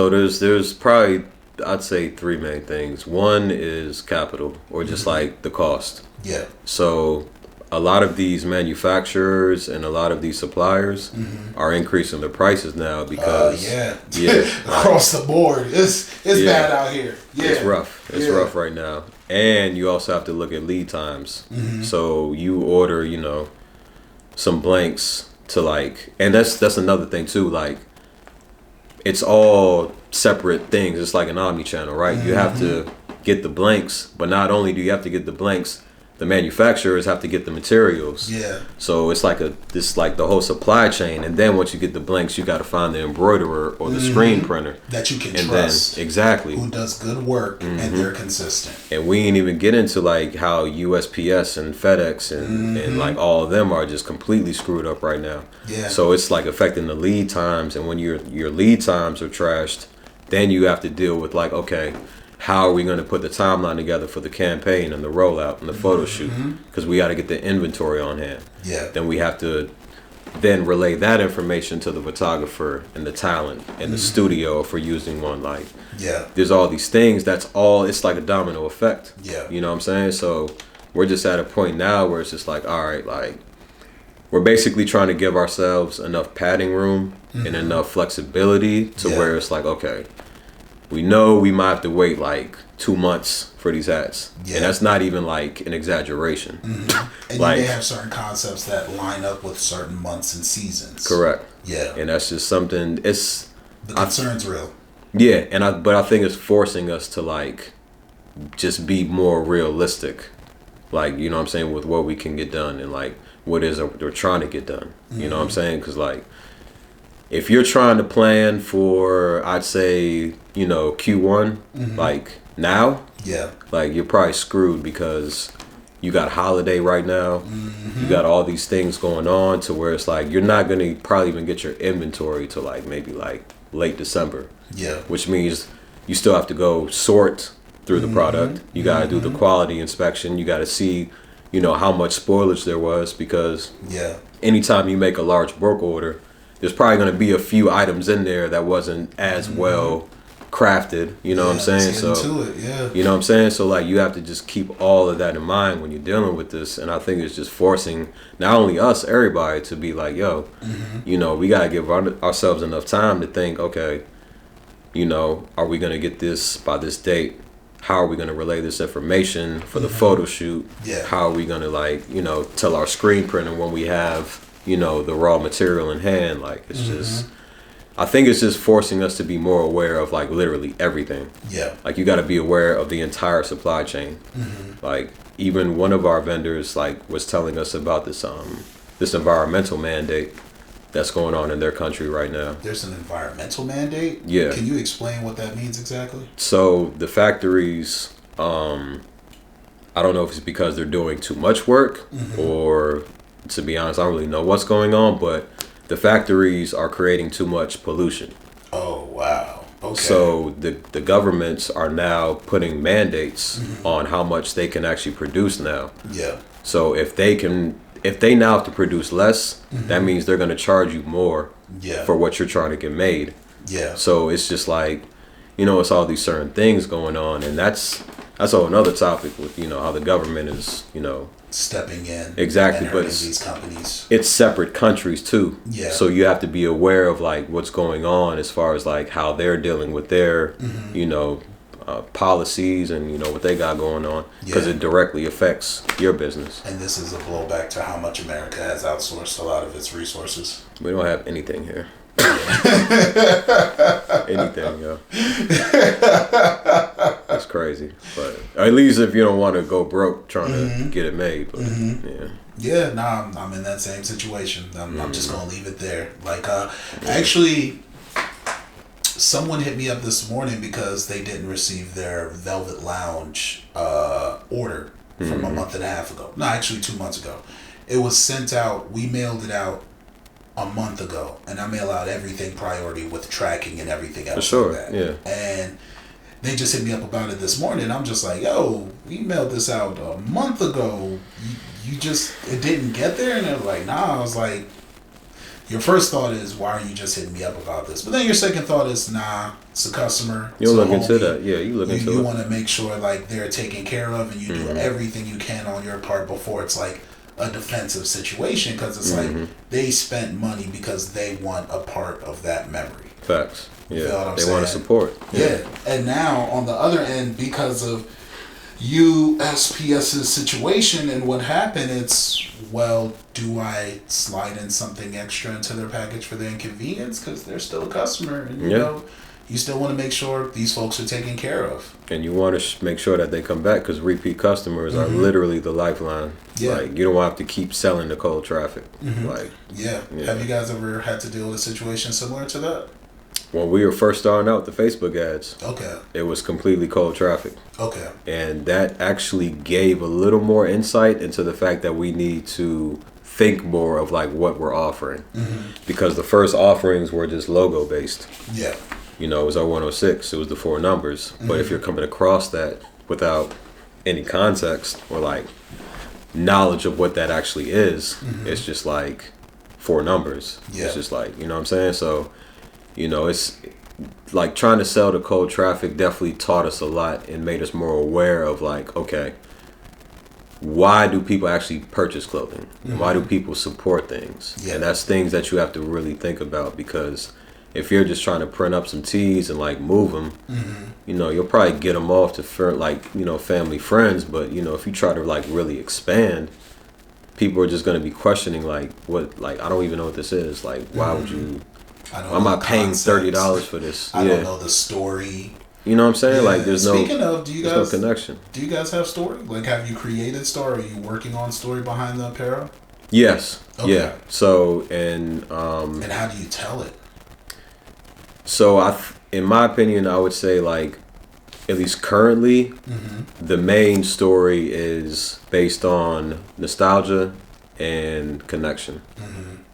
there's probably, I'd say, three main things. One is capital, or just like the cost. Yeah. So a lot of these manufacturers and a lot of these suppliers are increasing their prices now because across the board, it's bad out here. Yeah, it's rough. It's rough right now, and you also have to look at lead times. So you order, you know, some blanks to like, and that's another thing too. Like, it's all separate things. It's like an omni-channel, right? You have to get the blanks, but not only do you have to get the blanks, the manufacturers have to get the materials. Yeah. So it's like this like the whole supply chain, and then once you get the blanks, you got to find the embroiderer or the screen printer that you can and trust. Then, exactly. Who does good work and they're consistent. And we ain't even get into like how USPS and FedEx and like all of them are just completely screwed up right now. Yeah. So it's like affecting the lead times, and when your lead times are trashed, then you have to deal with like, okay, how are we going to put the timeline together for the campaign and the rollout and the photo shoot? Because we got to get the inventory on hand. Yeah. Then we have to then relay that information to the photographer and the talent and the studio if we're using one. Like, there's all these things. That's all. It's like a domino effect. Yeah. You know what I'm saying? So we're just at a point now where it's just like, all right, like, we're basically trying to give ourselves enough padding room and enough flexibility to where it's like, okay, we know we might have to wait like 2 months for these hats. Yeah. And that's not even like an exaggeration. And like, you may have certain concepts that line up with certain months and seasons. Correct. Yeah. And that's just something, the concern's real. Yeah, but I think it's forcing us to like just be more realistic. Like, you know what I'm saying, with what we can get done and like what is we're trying to get done. You know what I'm saying? Because like, if you're trying to plan for, I'd say, you know, Q1, like now, like you're probably screwed because you got holiday right now. You got all these things going on to where it's like you're not gonna probably even get your inventory till like maybe like late December. Yeah. Which means you still have to go sort through the product. You gotta do the quality inspection. You gotta see, you know, how much spoilage there was, because anytime you make a large bulk order, there's probably going to be a few items in there that wasn't as well crafted, you know what I'm saying? So, you know what I'm saying? So like, you have to just keep all of that in mind when you're dealing with this. And I think it's just forcing not only us, everybody, to be like, yo, you know, we got to give ourselves enough time to think, okay, you know, are we going to get this by this date? how are we going to relay this information for the photo shoot? Yeah. How are we going to, like, you know, tell our screen printer when we have, you know, the raw material in hand? Like, it's just, I think it's just forcing us to be more aware of, like, literally everything. Yeah. Like, you got to be aware of the entire supply chain. Like, even one of our vendors, like, was telling us about this this environmental mandate that's going on in their country right now. There's an environmental mandate? Yeah. Can you explain what that means exactly? So the factories, I don't know if it's because they're doing too much work or, to be honest, I don't really know what's going on, but the factories are creating too much pollution. Oh, wow. Okay. So the governments are now putting mandates on how much they can actually produce now. Yeah. So if they now have to produce less, that means they're going to charge you more for what you're trying to get made. Yeah. So it's just like, you know, it's all these certain things going on, and that's a whole another topic with, you know, how the government is, you know, stepping in. Exactly, and but hurting these companies. It's separate countries too. Yeah. So you have to be aware of, like, what's going on as far as, like, how they're dealing with their, you know, policies and, you know, what they got going on, because it directly affects your business. And this is a blowback to how much America has outsourced a lot of its resources. We don't have anything here. Anything, yo. That's crazy. But at least if you don't want to go broke trying to get it made. But Yeah, nah, I'm in that same situation. I'm just gonna leave it there. Like, actually, someone hit me up this morning because they didn't receive their Velvet Lounge order from a month and a half ago. No, actually 2 months ago. It was sent out. We mailed it out a month ago, and I mail out everything priority with tracking and everything else. For sure, like that. yeah. And they just hit me up about it this morning. I'm just like, yo, we mailed this out a month ago. You just, it didn't get there? And they're like, nah. I was like, your first thought is, why are you just hitting me up about this? But then your second thought is, nah, it's a customer. You'll look into that. Yeah, you look into it. You want to make sure, like, they're taken care of, and you do everything you can on your part before it's like a defensive situation, because it's like they spent money because they want a part of that memory. Facts. Yeah, you know what I'm they saying? want to support. Yeah, and now on the other end, because of USPS's situation and what happened, it's, well, do I slide in something extra into their package for their inconvenience? Because they're still a customer, and you know, you still want to make sure these folks are taken care of. And you want to make sure that they come back, because repeat customers are literally the lifeline. Yeah. Like, you don't have to keep selling the cold traffic. Like, yeah. Have you guys ever had to deal with a situation similar to that? When we were first starting out the Facebook ads, it was completely cold traffic. Okay. And that actually gave a little more insight into the fact that we need to think more of, like, what we're offering. Because the first offerings were just logo based. Yeah. You know, it was 0106, it was the 4 numbers. But if you're coming across that without any context or, like, knowledge of what that actually is, it's just like 4 numbers. Yeah. It's just like, you know what I'm saying? So, you know, it's like trying to sell the cold traffic definitely taught us a lot and made us more aware of, like, okay, why do people actually purchase clothing? Why do people support things? Yeah. And that's things that you have to really think about, because if you're just trying to print up some tees and, like, move them, you know, you'll probably get them off to, like, you know, family, friends. But, you know, if you try to, like, really expand, people are just going to be questioning, like, what, like, I don't even know what this is. Like, why would you, I'm not paying $30 for this. I don't know the story. You know what I'm saying? Like, there's Speaking of, no connection. Do you guys have story? Like, have you created story? Are you working on story behind the apparel? Yes. Okay. Yeah. So, and how do you tell it? So in my opinion, I would say, like, at least currently, the main story is based on nostalgia and connection.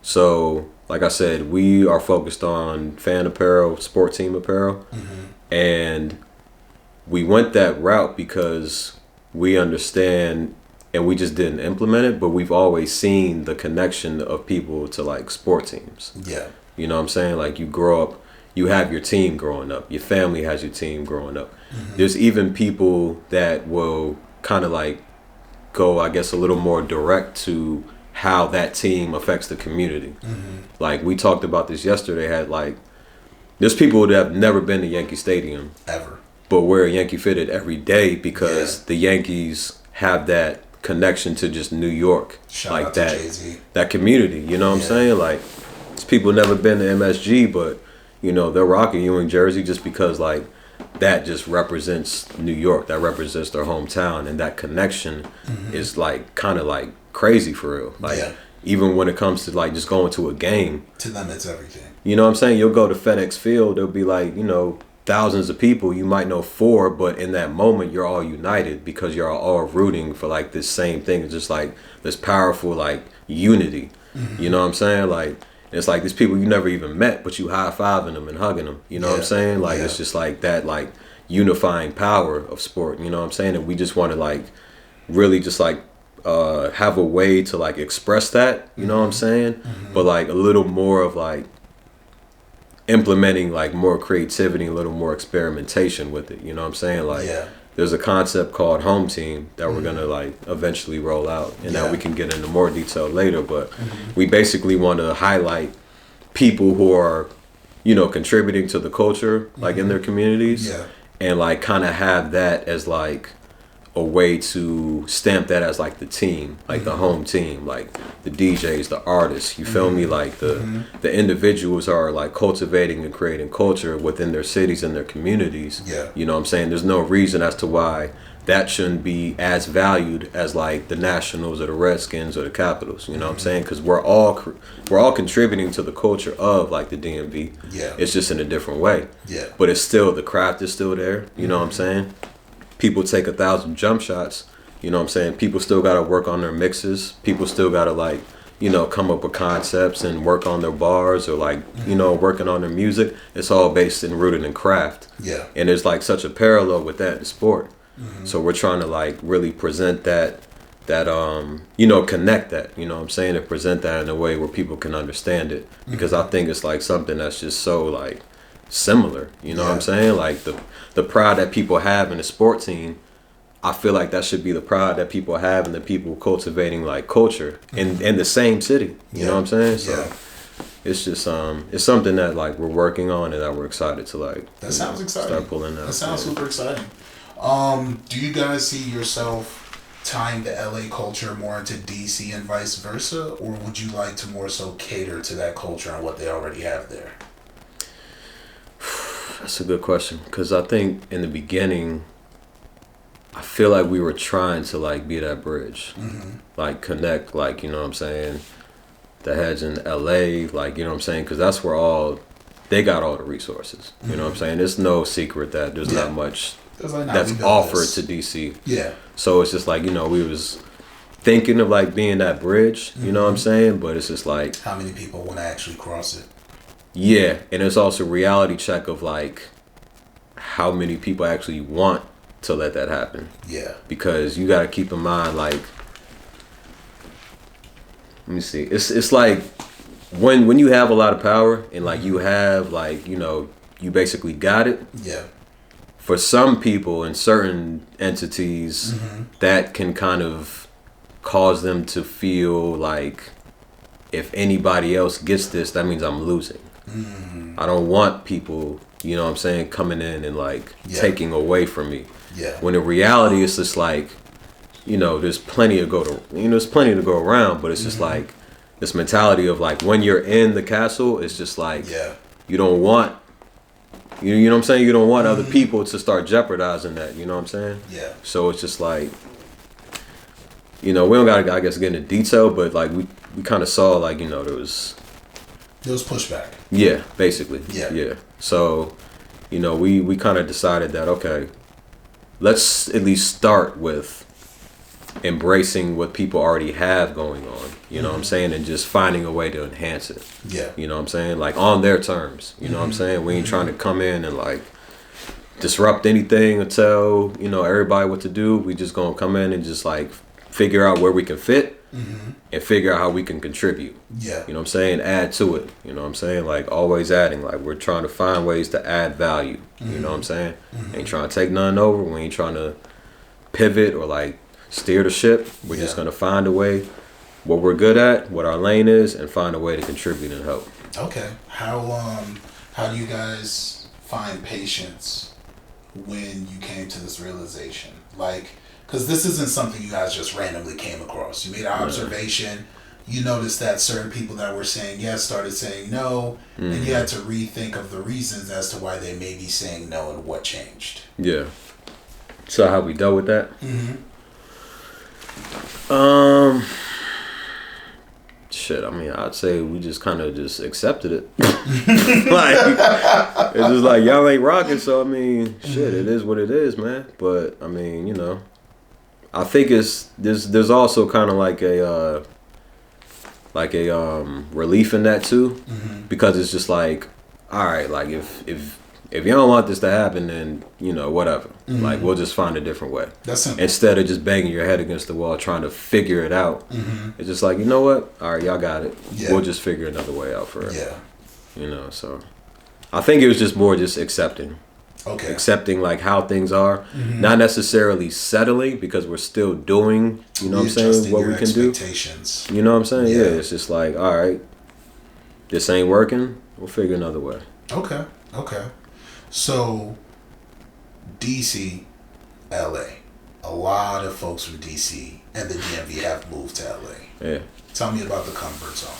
So, like I said, we are focused on fan apparel, sport team apparel, and we went that route because we understand, and we just didn't implement it, but we've always seen the connection of people to, like, sport teams. Yeah. You know what I'm saying? Like, you grow up, you have your team growing up, your family has your team growing up. There's even people that will kind of, like, go, I guess, a little more direct to how that team affects the community. Like, we talked about this yesterday, there's people that have never been to Yankee Stadium. Ever. but wear Yankee fitted every day because the Yankees have that connection to just New York. Shout like out to Jay-Z. that community, you know what I'm saying? Like, these people never been to MSG, but you know, they're rocking Ewing jersey just because like that just represents New York, that represents their hometown, and that connection is like kind of like crazy for real. Like even when it comes to like just going to a game, to them it's everything. You know what I'm saying? You'll go to FedEx Field, there'll be like, you know, thousands of people. You might know 4, but in that moment you're all united because you're all rooting for like this same thing. It's just like this powerful like unity. You know what I'm saying? Like, it's like these people you never even met, but you high-fiving them and hugging them. You know what I'm saying? Like, it's just like that like unifying power of sport. You know what I'm saying? And we just want to like really just like have a way to like express that. You know what I'm saying? But like a little more of like implementing like more creativity, a little more experimentation with it. You know what I'm saying? Like, there's a concept called home team that we're gonna like eventually roll out, and that we can get into more detail later. But we basically want to highlight people who are, you know, contributing to the culture like in their communities, and like kind of have that as like a way to stamp that as like the team, like the home team, like the DJs, the artists, you feel me? Like the individuals are like cultivating and creating culture within their cities and their communities. You know what I'm saying? There's no reason as to why that shouldn't be as valued as like the Nationals or the Redskins or the Capitals. You know what I'm saying? Because we're all contributing to the culture of like the DMV. It's just in a different way. But it's still, the craft is still there. You know what I'm saying? People take 1,000 jump shots, you know what I'm saying? People still got to work on their mixes. People still got to like, you know, come up with concepts and work on their bars or like, you know, working on their music. It's all based and rooted in craft. And there's like such a parallel with that in sport. So we're trying to like really present that, you know, connect that, you know what I'm saying? And present that in a way where people can understand it. Because I think it's like something that's just so like similar, you know what I'm saying? Like the pride that people have in a sport team, I feel like that should be the pride that people have in the people cultivating like culture in the same city. You know what I'm saying? So it's just it's something that like we're working on and that we're excited to like. That sounds exciting. Start pulling out. That sounds super exciting. Do you guys see yourself tying the LA culture more into DC and vice versa, or would you like to more so cater to that culture and what they already have there? That's a good question, because I think in the beginning, I feel like we were trying to like be that bridge, like connect, like, you know what I'm saying, the heads in LA, like, you know what I'm saying, because that's where they got all the resources, you know what I'm saying. There's no secret that there's not much that's offered to DC. So it's just like, you know, we was thinking of like being that bridge, you know what I'm saying, but it's just like, how many people want to actually cross it? And it's also reality check of like how many people actually want to let that happen. Because you got to keep in mind, like, let me see, it's like when you have a lot of power and like you have like, you know, you basically got it. For some people and certain entities, that can kind of cause them to feel like if anybody else gets this, that means I'm losing. I don't want people, you know what I'm saying, coming in and like taking away from me. When in reality, it's just like, you know, there's plenty to go around, but it's just like this mentality of like when you're in the castle, it's just like you don't want, you know what I'm saying, you don't want other people to start jeopardizing that, you know what I'm saying? So it's just like, you know, we don't gotta, I guess, get into detail, but like we kind of saw like, you know, there was pushback. Basically. So, you know, we kind of decided that, okay, let's at least start with embracing what people already have going on, you know what I'm saying, and just finding a way to enhance it. You know what I'm saying? Like on their terms, you know what I'm saying? We ain't trying to come in and like disrupt anything or tell, you know, everybody what to do. We just gonna come in and just like figure out where we can fit and figure out how we can contribute. You know what I'm saying? Add to it. You know what I'm saying? Like always adding. Like we're trying to find ways to add value. You know what I'm saying? Ain't trying to take nothing over. We ain't trying to pivot or like steer the ship. We're just gonna find a way, what we're good at, what our lane is, and find a way to contribute and help. Okay. How do you guys find patience when you came to this realization? Like, because this isn't something you guys just randomly came across. You made an observation. You noticed that certain people that were saying yes started saying no, and you had to rethink of the reasons as to why they may be saying no and what changed. Yeah. So how we dealt with that? Shit, I mean, I'd say we just kind of just accepted it. Like, it's just like, y'all ain't rocking, so I mean, shit, it is what it is, man. But, I mean, you know, I think there's also kind of like a relief in that too, because it's just like, all right, like if you don't want this to happen, then, you know, whatever. Like, we'll just find a different way. That's simple. Instead of just banging your head against the wall trying to figure it out. It's just like, you know what? All right, y'all got it. Yeah. We'll just figure another way out for it. Yeah. You know, so I think it was just more just accepting. Okay. Accepting, like, how things are. Not necessarily settling, because we're still doing, you know what I'm saying, what we can do. You know what I'm saying? Yeah. It's just like, all right, this ain't working. We'll figure another way. Okay. So, DC, LA. A lot of folks from DC and the DMV have moved to LA. Yeah. Tell me about the comfort zone.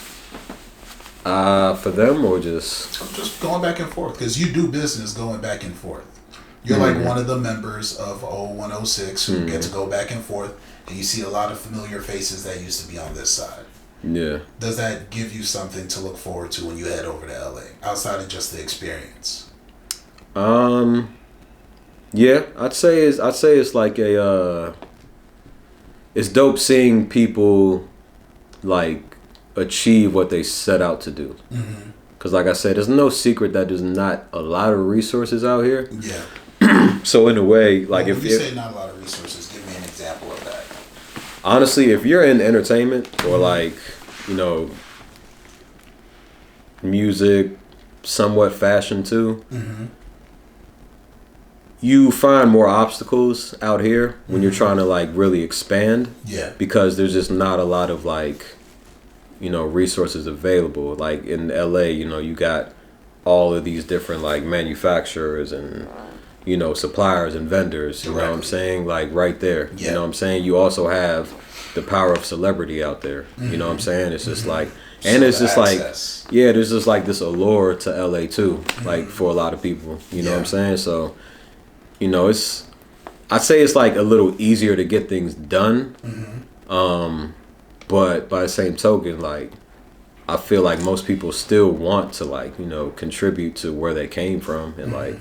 For them or just? Just going back and forth, because you do business going back and forth. You're like one of the members of 0106 who get to go back and forth, and you see a lot of familiar faces that used to be on this side. Yeah. Does that give you something to look forward to when you head over to LA, outside of just the experience? Yeah, I'd say it's like it's dope seeing people like achieve what they set out to do. Cause like I said, there's no secret that there's not a lot of resources out here. Yeah. So in a way, like if you say not a lot of resources, give me an example of that. Honestly, if you're in entertainment or like, you know, music, somewhat fashion too. You find more obstacles out here when you're trying to like really expand. Yeah. Because there's just not a lot of like, you know, resources available. Like in LA, you know, you got all of these different like manufacturers and, you know, suppliers and vendors, you know what I'm saying? Like right there. Yeah. You know what I'm saying? You also have the power of celebrity out there. You know what I'm saying? It's just like, and it's just access. Like, yeah, there's just like this allure to LA too, like for a lot of people, you know what I'm saying? So, you know, I'd say it's like a little easier to get things done. But by the same token, like, I feel like most people still want to like, you know, contribute to where they came from and like,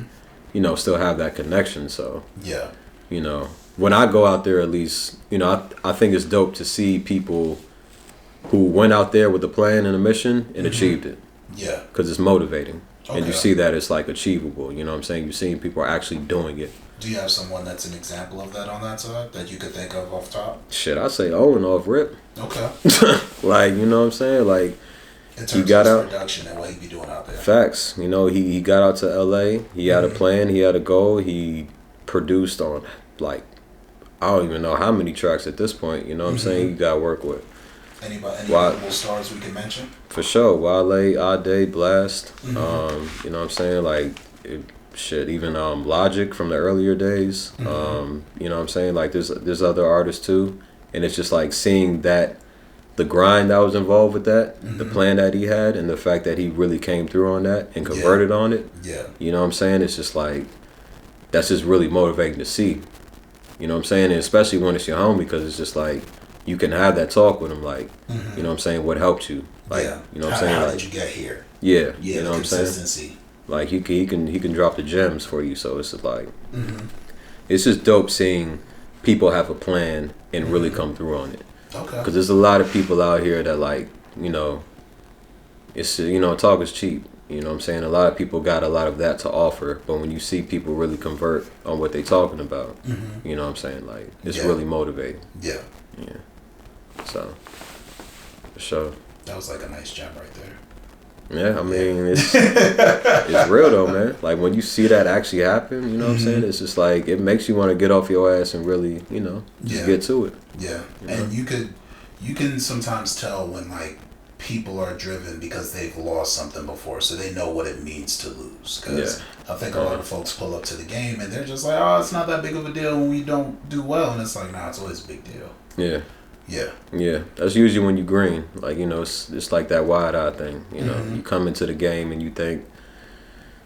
you know, still have that connection. So, yeah, you know, when I go out there, at least, you know, I think it's dope to see people who went out there with a plan and a mission and achieved it. Yeah. Because it's motivating. Okay. And you see that it's like achievable. You know what I'm saying? You're seeing people are actually doing it. Do you have someone that's an example of that on that side that you could think of off top? Shit, I say Owen off rip. Okay. Like, you know what I'm saying? Like, in terms he got of his production and what he be doing out there. Facts. You know, he got out to LA. He had a plan. He had a goal. He produced on, like, I don't even know how many tracks at this point. You know what I'm saying? You got to work with. Any notable stars we can mention? For sure. Wale, Ade, Blast. You know what I'm saying? Like, shit, even Logic from the earlier days. You know what I'm saying? Like, there's other artists too. And it's just like seeing that, the grind that was involved with that, the plan that he had, and the fact that he really came through on that and converted on it. Yeah. You know what I'm saying? It's just like, that's just really motivating to see. You know what I'm saying? And especially when it's your homie, because it's just like, you can have that talk with him, like, you know what I'm saying, what helped you? Like, you know what I'm saying? How like, did you get here? Yeah, you know what I'm saying? Like, he can drop the gems for you, so it's just like, it's just dope seeing people have a plan and really come through on it. Okay. Because there's a lot of people out here that, like, you know, it's, you know, talk is cheap. You know what I'm saying? A lot of people got a lot of that to offer, but when you see people really convert on what they talking about, you know what I'm saying? Like, it's really motivating. Yeah. Yeah. So, for sure. That was like a nice gem right there. Yeah, I mean, it's real though, man. Like, when you see that actually happen, you know what I'm saying? It's just like, it makes you want to get off your ass and really, you know, just get to it. Yeah. You know? And you can sometimes tell when, like, people are driven because they've lost something before, so they know what it means to lose. Because I think a lot of folks pull up to the game and they're just like, oh, it's not that big of a deal when we don't do well. And it's like, nah, it's always a big deal. Yeah. Yeah. Yeah. That's usually when you green. Like, you know, it's like that wide eye thing. You know, you come into the game and you think,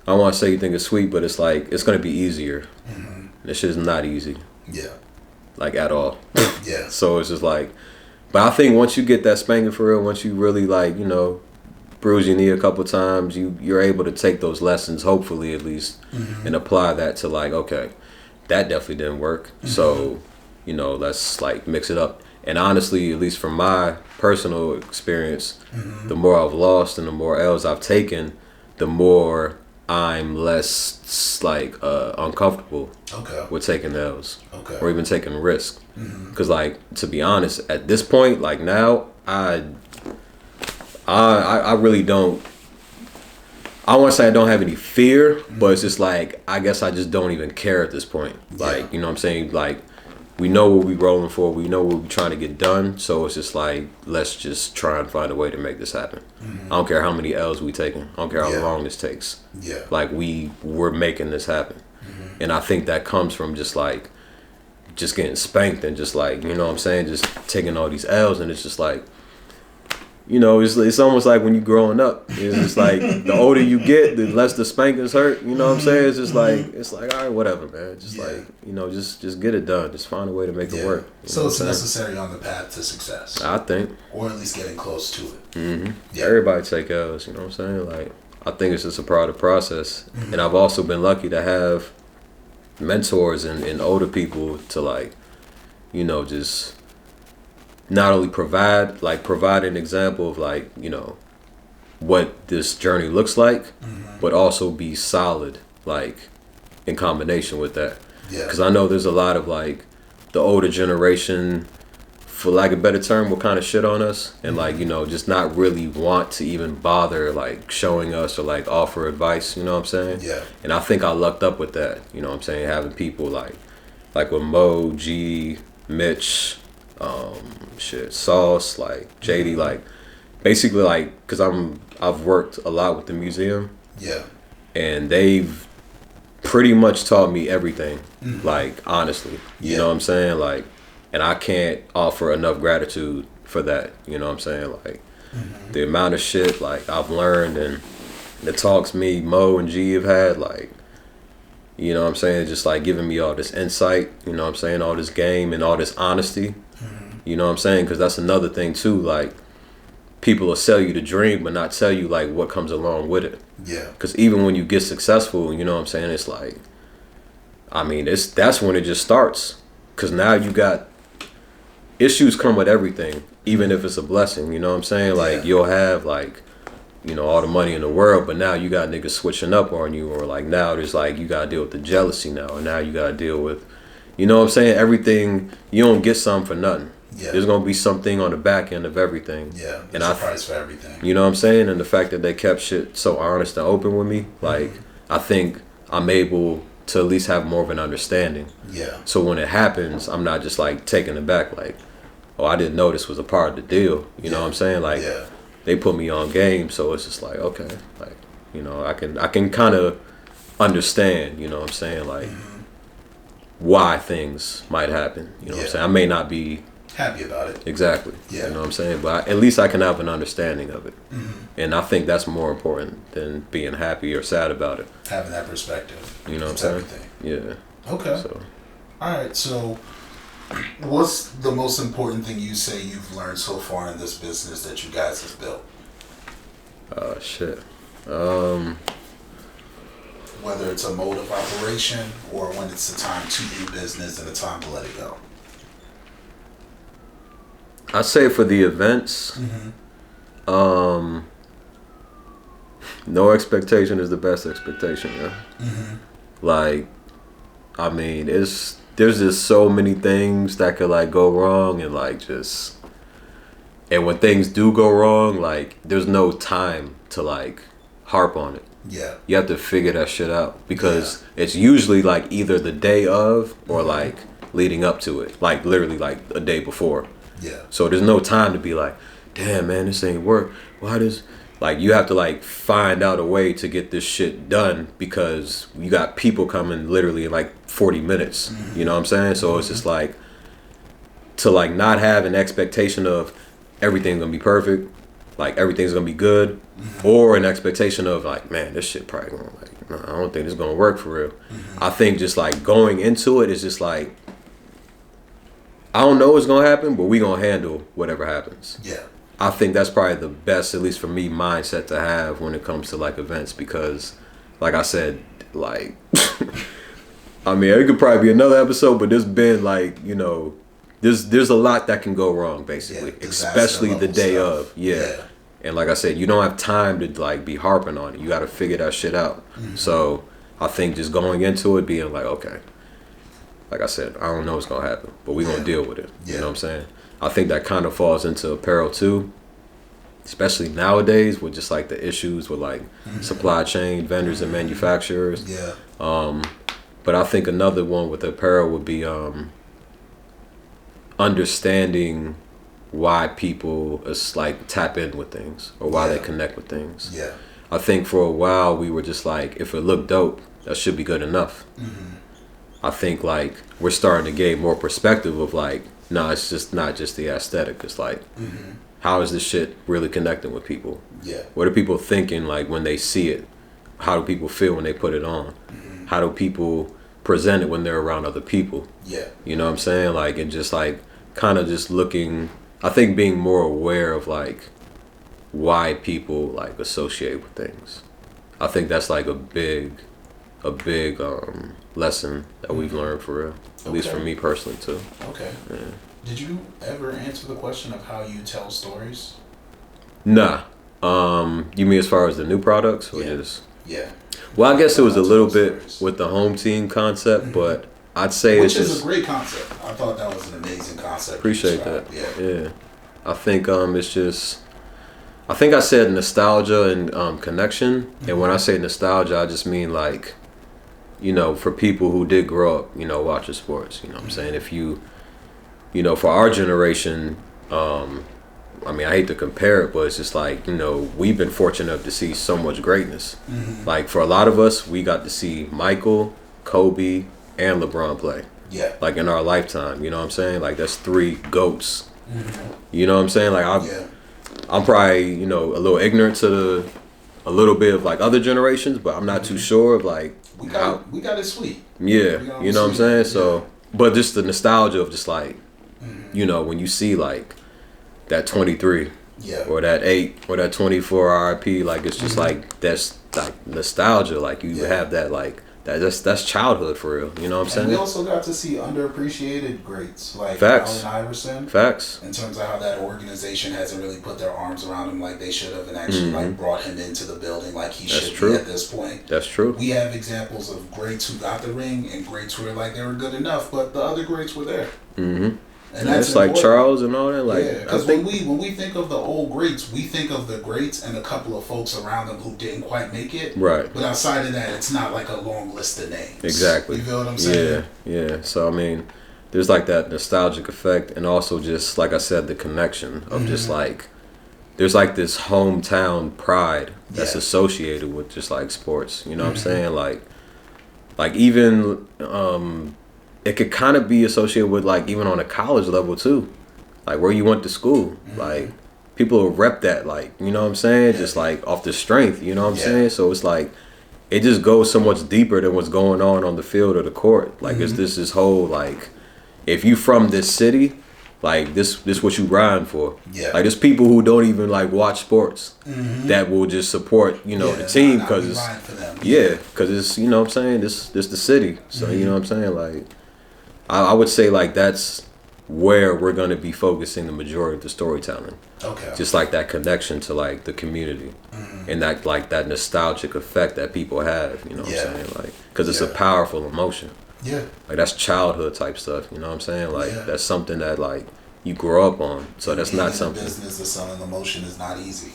I don't want to say you think it's sweet, but it's like, it's going to be easier. This shit's not easy. Yeah. Like, at all. Yeah. So it's just like, but I think once you get that spanking for real, once you really, like, you know, bruise your knee a couple times, you're able to take those lessons, hopefully at least, and apply that to, like, okay, that definitely didn't work. So, you know, let's, like, mix it up. And honestly, at least from my personal experience, the more I've lost and the more L's I've taken, the more I'm less, like, uncomfortable with taking L's or even taking risk. Because, like, to be honest, at this point, like, now, I really don't, I want to say I don't have any fear, but it's just like, I guess I just don't even care at this point. Like, you know what I'm saying? Like, we know what we're rolling for. We know what we're trying to get done. So it's just like, let's just try and find a way to make this happen. I don't care how many L's we taking. I don't care how long this takes. Like, we're making this happen. And I think that comes from just like, just getting spanked and just like, you know what I'm saying? Just taking all these L's, and it's just like, you know, it's almost like when you're growing up. It's just like, the older you get, the less the spankings hurt. You know what I'm saying? It's just like, it's like, all right, whatever, man. Just like, you know, just get it done. Just find a way to make it work. So it's necessary on the path to success. I think. Or at least getting close to it. Everybody take L's, you know what I'm saying? Like, I think it's just a part of the process. And I've also been lucky to have mentors and older people to, like, you know, just not only provide an example of, like, you know, what this journey looks like, but also be solid, like, in combination with that. Because I know there's a lot of, like, the older generation, for lack of a better term, will kind of shit on us and, like, you know, just not really want to even bother, like, showing us or, like, offer advice, you know what I'm saying? And I think I lucked up with that, you know what I'm saying? Having people like with Mo, G, Mitch, Sauce, like, JD, like, basically, like, because I've worked a lot with the museum. And they've pretty much taught me everything, like, honestly, you know what I'm saying? Like, and I can't offer enough gratitude for that, you know what I'm saying? Like, the amount of shit, like, I've learned and the talks me, Mo, and G have had, like, you know what I'm saying? Just, like, giving me all this insight, you know what I'm saying? All this game and all this honesty, you know what I'm saying? Because that's another thing, too. Like, people will sell you the dream, but not tell you, like, what comes along with it. Because even when you get successful, you know what I'm saying? It's like, I mean, that's when it just starts. Because now you got, issues come with everything, even if it's a blessing, you know what I'm saying? Like, you'll have, like, you know, all the money in the world, but now you got niggas switching up on you, or, like, now there's, like, you gotta deal with the jealousy now, and now you gotta deal with, you know what I'm saying? Everything, you don't get something for nothing. There's gonna be something on the back end of everything. There's a price for everything. You know what I'm saying? And the fact that they kept shit so honest and open with me, like, I think I'm able to at least have more of an understanding. So when it happens, I'm not just, like, taken aback, like, oh, I didn't know this was a part of the deal. You know what I'm saying? Like, they put me on game, so it's just like, okay, like, you know, I can kind of understand, you know what I'm saying? Like, why things might happen. You know what I'm saying? I may not be happy about it. Exactly. You know what I'm saying? But at least I can have an understanding of it. And I think that's more important than being happy or sad about it. Having that perspective. You know what I'm saying? Everything. Okay. So. All right. So, what's the most important thing you say you've learned so far in this business that you guys have built? Shit. Whether it's a mode of operation or when it's the time to do business and the time to let it go. I say for the events, no expectation is the best expectation, yeah. Like, I mean, there's just so many things that could, like, go wrong, and, like, just, and when things do go wrong, like, there's no time to, like, harp on it. You have to figure that shit out, because it's usually, like, either the day of or, like, leading up to it, like, literally, like, a day before. So there's no time to be like, damn man, this ain't work. Why does like you have to like find out a way to get this shit done because you got people coming literally in like 40 minutes. Mm-hmm. You know what I'm saying? So it's just like to like not have an expectation of everything's gonna be perfect, like everything's gonna be good, or an expectation of like, man, this shit probably gonna like, no, I don't think this is gonna work for real. I think just like going into it is just like, I don't know what's gonna happen, but we gonna handle whatever happens. Yeah. I think that's probably the best, at least for me, mindset to have when it comes to like events because, like I said, like, I mean, it could probably be another episode, but there's been like, you know, there's a lot that can go wrong basically, especially the day of. Yeah. And like I said, you don't have time to like be harping on it. You got to figure that shit out. So I think just going into it, being like, okay, like I said, I don't know what's gonna happen, but we gonna deal with it. You know what I'm saying? I think that kind of falls into apparel too, especially nowadays with just like the issues with like supply chain vendors and manufacturers. Yeah. But I think another one with apparel would be understanding why people like tap in with things or why they connect with things. Yeah. I think for a while we were just like, if it looked dope, that should be good enough. I think like we're starting to gain more perspective of like, no, it's just not just the aesthetic. It's like, how is this shit really connecting with people? Yeah. What are people thinking like when they see it? How do people feel when they put it on? How do people present it when they're around other people? Yeah. You know what I'm saying? Like, and just like kind of just looking, I think being more aware of like why people like associate with things. I think that's like a big lesson that we've learned for real. At least for me personally too. Okay. Yeah. Did you ever answer the question of how you tell stories? Nah. You mean as far as the new products or just? Yeah. Well, I guess it was a little bit with the home team concept, but I'd say which it's is just a great concept. I thought that was an amazing concept. Appreciate that. Yeah. I think it's just, I think I said nostalgia and connection, and when I say nostalgia, I just mean like, you know, for people who did grow up, you know, watching sports. You know what I'm saying? If you know, for our generation, I mean, I hate to compare it, but it's just like, you know, we've been fortunate enough to see so much greatness. Like for a lot of us, we got to see Michael, Kobe, and LeBron play. Yeah. Like in our lifetime, you know what I'm saying? Like that's 3 GOATs. You know what I'm saying? Like I'm probably, you know, a little ignorant to a little bit of like other generations, but I'm not too sure of like we got it sweet. Yeah, you know what I'm saying? So, but just the nostalgia of just like, you know, when you see like that 23, or that 8, or that 24 RIP, like it's just like that's like nostalgia. Like you have that like that's childhood for real. You know what I'm saying? We also got to see underappreciated greats like Facts. Allen Iverson. Facts. In terms of how that organization hasn't really put their arms around him like they should have, and actually like brought him into the building like he should be at this point. That's true. We have examples of greats who got the ring and greats who were like they were good enough, but the other greats were there. And that's like Charles and all that. Like, because when we think of the old greats, we think of the greats and a couple of folks around them who didn't quite make it. Right. But outside of that, it's not like a long list of names. Exactly. You feel what I'm saying? Yeah. So I mean, there's like that nostalgic effect, and also just like I said, the connection of just like there's like this hometown pride that's associated with just like sports. You know what I'm saying? Like even it could kind of be associated with like even on a college level too, like where you went to school. Like people will rep that, like, you know what I'm saying, just like off the strength, you know what I'm saying. So it's like it just goes so much deeper than what's going on the field or the court. Like it's this whole like, if you from this city, like this what you riding for. Like there's people who don't even like watch sports that will just support, you know, the team because it's because it's, you know what I'm saying, this the city. So you know what I'm saying, like I would say like that's where we're going to be focusing the majority of the storytelling. Okay. Just like that connection to like the community and that like that nostalgic effect that people have, you know what I'm saying? Like, because it's a powerful emotion. Yeah. Like that's childhood type stuff, you know what I'm saying? Like that's something that like you grow up on. So that's not something. The business of selling emotion is not easy.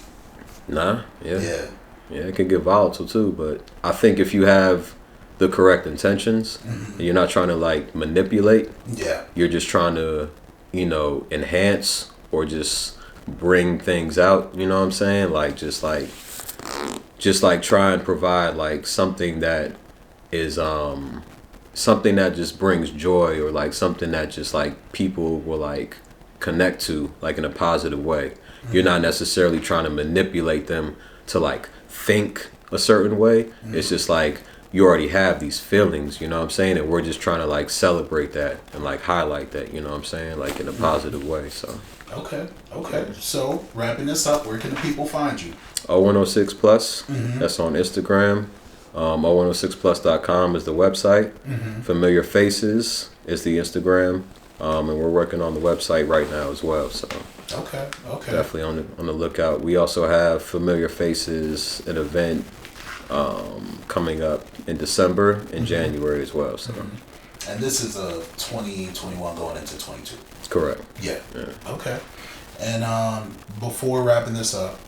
Nah. Yeah, it can get volatile too, but I think if you have the correct intentions, you're not trying to like manipulate, you're just trying to, you know, enhance or just bring things out, you know what I'm saying? Like just like try and provide like something that is something that just brings joy, or like something that just like people will like connect to like in a positive way. You're not necessarily trying to manipulate them to like think a certain way. It's just like you already have these feelings, you know what I'm saying? And we're just trying to like celebrate that and like highlight that, you know what I'm saying? Like in a positive way. So Okay. So wrapping this up, where can the people find you? 0106 Plus, that's on Instagram. 0106plus.com is the website. Familiar Faces is the Instagram. And we're working on the website right now as well. So Okay. definitely on the lookout. We also have Familiar Faces, an event coming up in December and January as well. So And this is a 2021 going into 22. correct. Yeah. Okay. And before wrapping this up,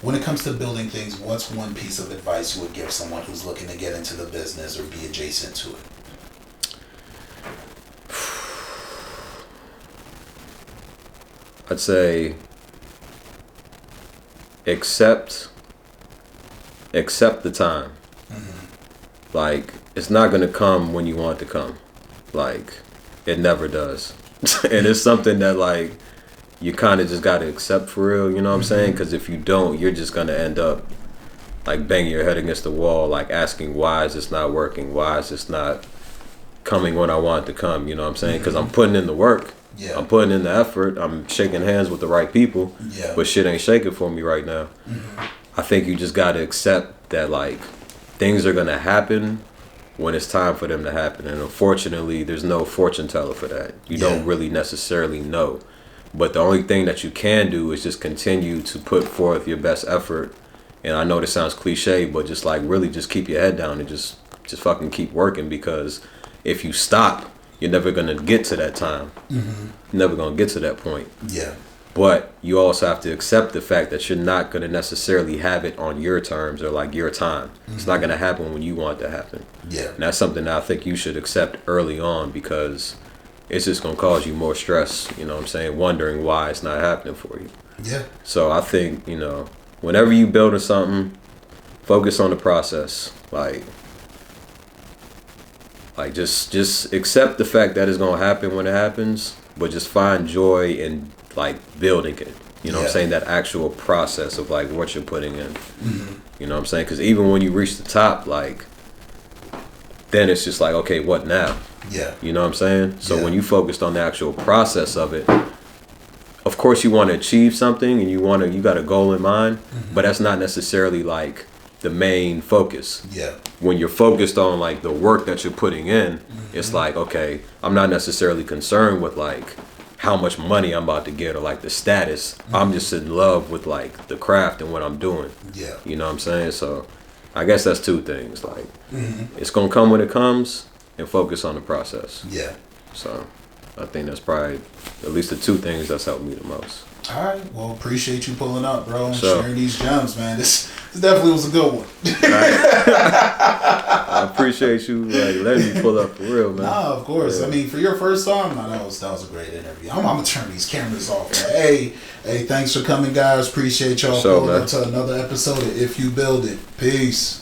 when it comes to building things, what's one piece of advice you would give someone who's looking to get into the business or be adjacent to it? I'd say accept the time. Like, it's not gonna come when you want it to come. Like, it never does. And it's something that like you kind of just gotta accept for real, you know what I'm saying? Because if you don't, you're just gonna end up like banging your head against the wall, like asking, why is this not working? Why is this not coming when I want it to come? You know what I'm saying? Because I'm putting in the work. Yeah. I'm putting in the effort. I'm shaking hands with the right people. Yeah. But shit ain't shaking for me right now. I think you just gotta accept that like things are gonna happen when it's time for them to happen. And unfortunately, there's no fortune teller for that. You don't really necessarily know. But the only thing that you can do is just continue to put forth your best effort. And I know this sounds cliche, but just like really just keep your head down and just fucking keep working, because if you stop, you're never gonna get to that time. You're never gonna get to that point. Yeah. But you also have to accept the fact that you're not gonna necessarily have it on your terms or like your time. It's not gonna happen when you want it to happen. Yeah. And that's something that I think you should accept early on, because it's just gonna cause you more stress, you know what I'm saying, wondering why it's not happening for you. Yeah. So I think, you know, whenever you building something, focus on the process. Like just accept the fact that it's gonna happen when it happens, but just find joy in like building it. You know what I'm saying? That actual process of like what you're putting in. You know what I'm saying? Because even when you reach the top, like then it's just like, okay, what now? Yeah. You know what I'm saying? So when you focused on the actual process of it, of course you want to achieve something and you got a goal in mind, but that's not necessarily like the main focus. Yeah. When you're focused on like the work that you're putting in, it's like, okay, I'm not necessarily concerned with like how much money I'm about to get or like the status. I'm just in love with like the craft and what I'm doing. Yeah. You know what I'm saying? So I guess that's two things. Like it's gonna come when it comes, and focus on the process. Yeah. So I think that's probably at least the two things that's helped me the most. All right. Well, appreciate you pulling up, bro, and So, sharing these gems, man. This definitely was a good one. I appreciate you like letting me pull up for real, man. Nah, of course. Yeah. I mean, for your first time, that was a great interview. I'm gonna turn these cameras off. Man. Hey, thanks for coming, guys. Appreciate y'all So, pulling man. up to another episode of If You Build It. Peace.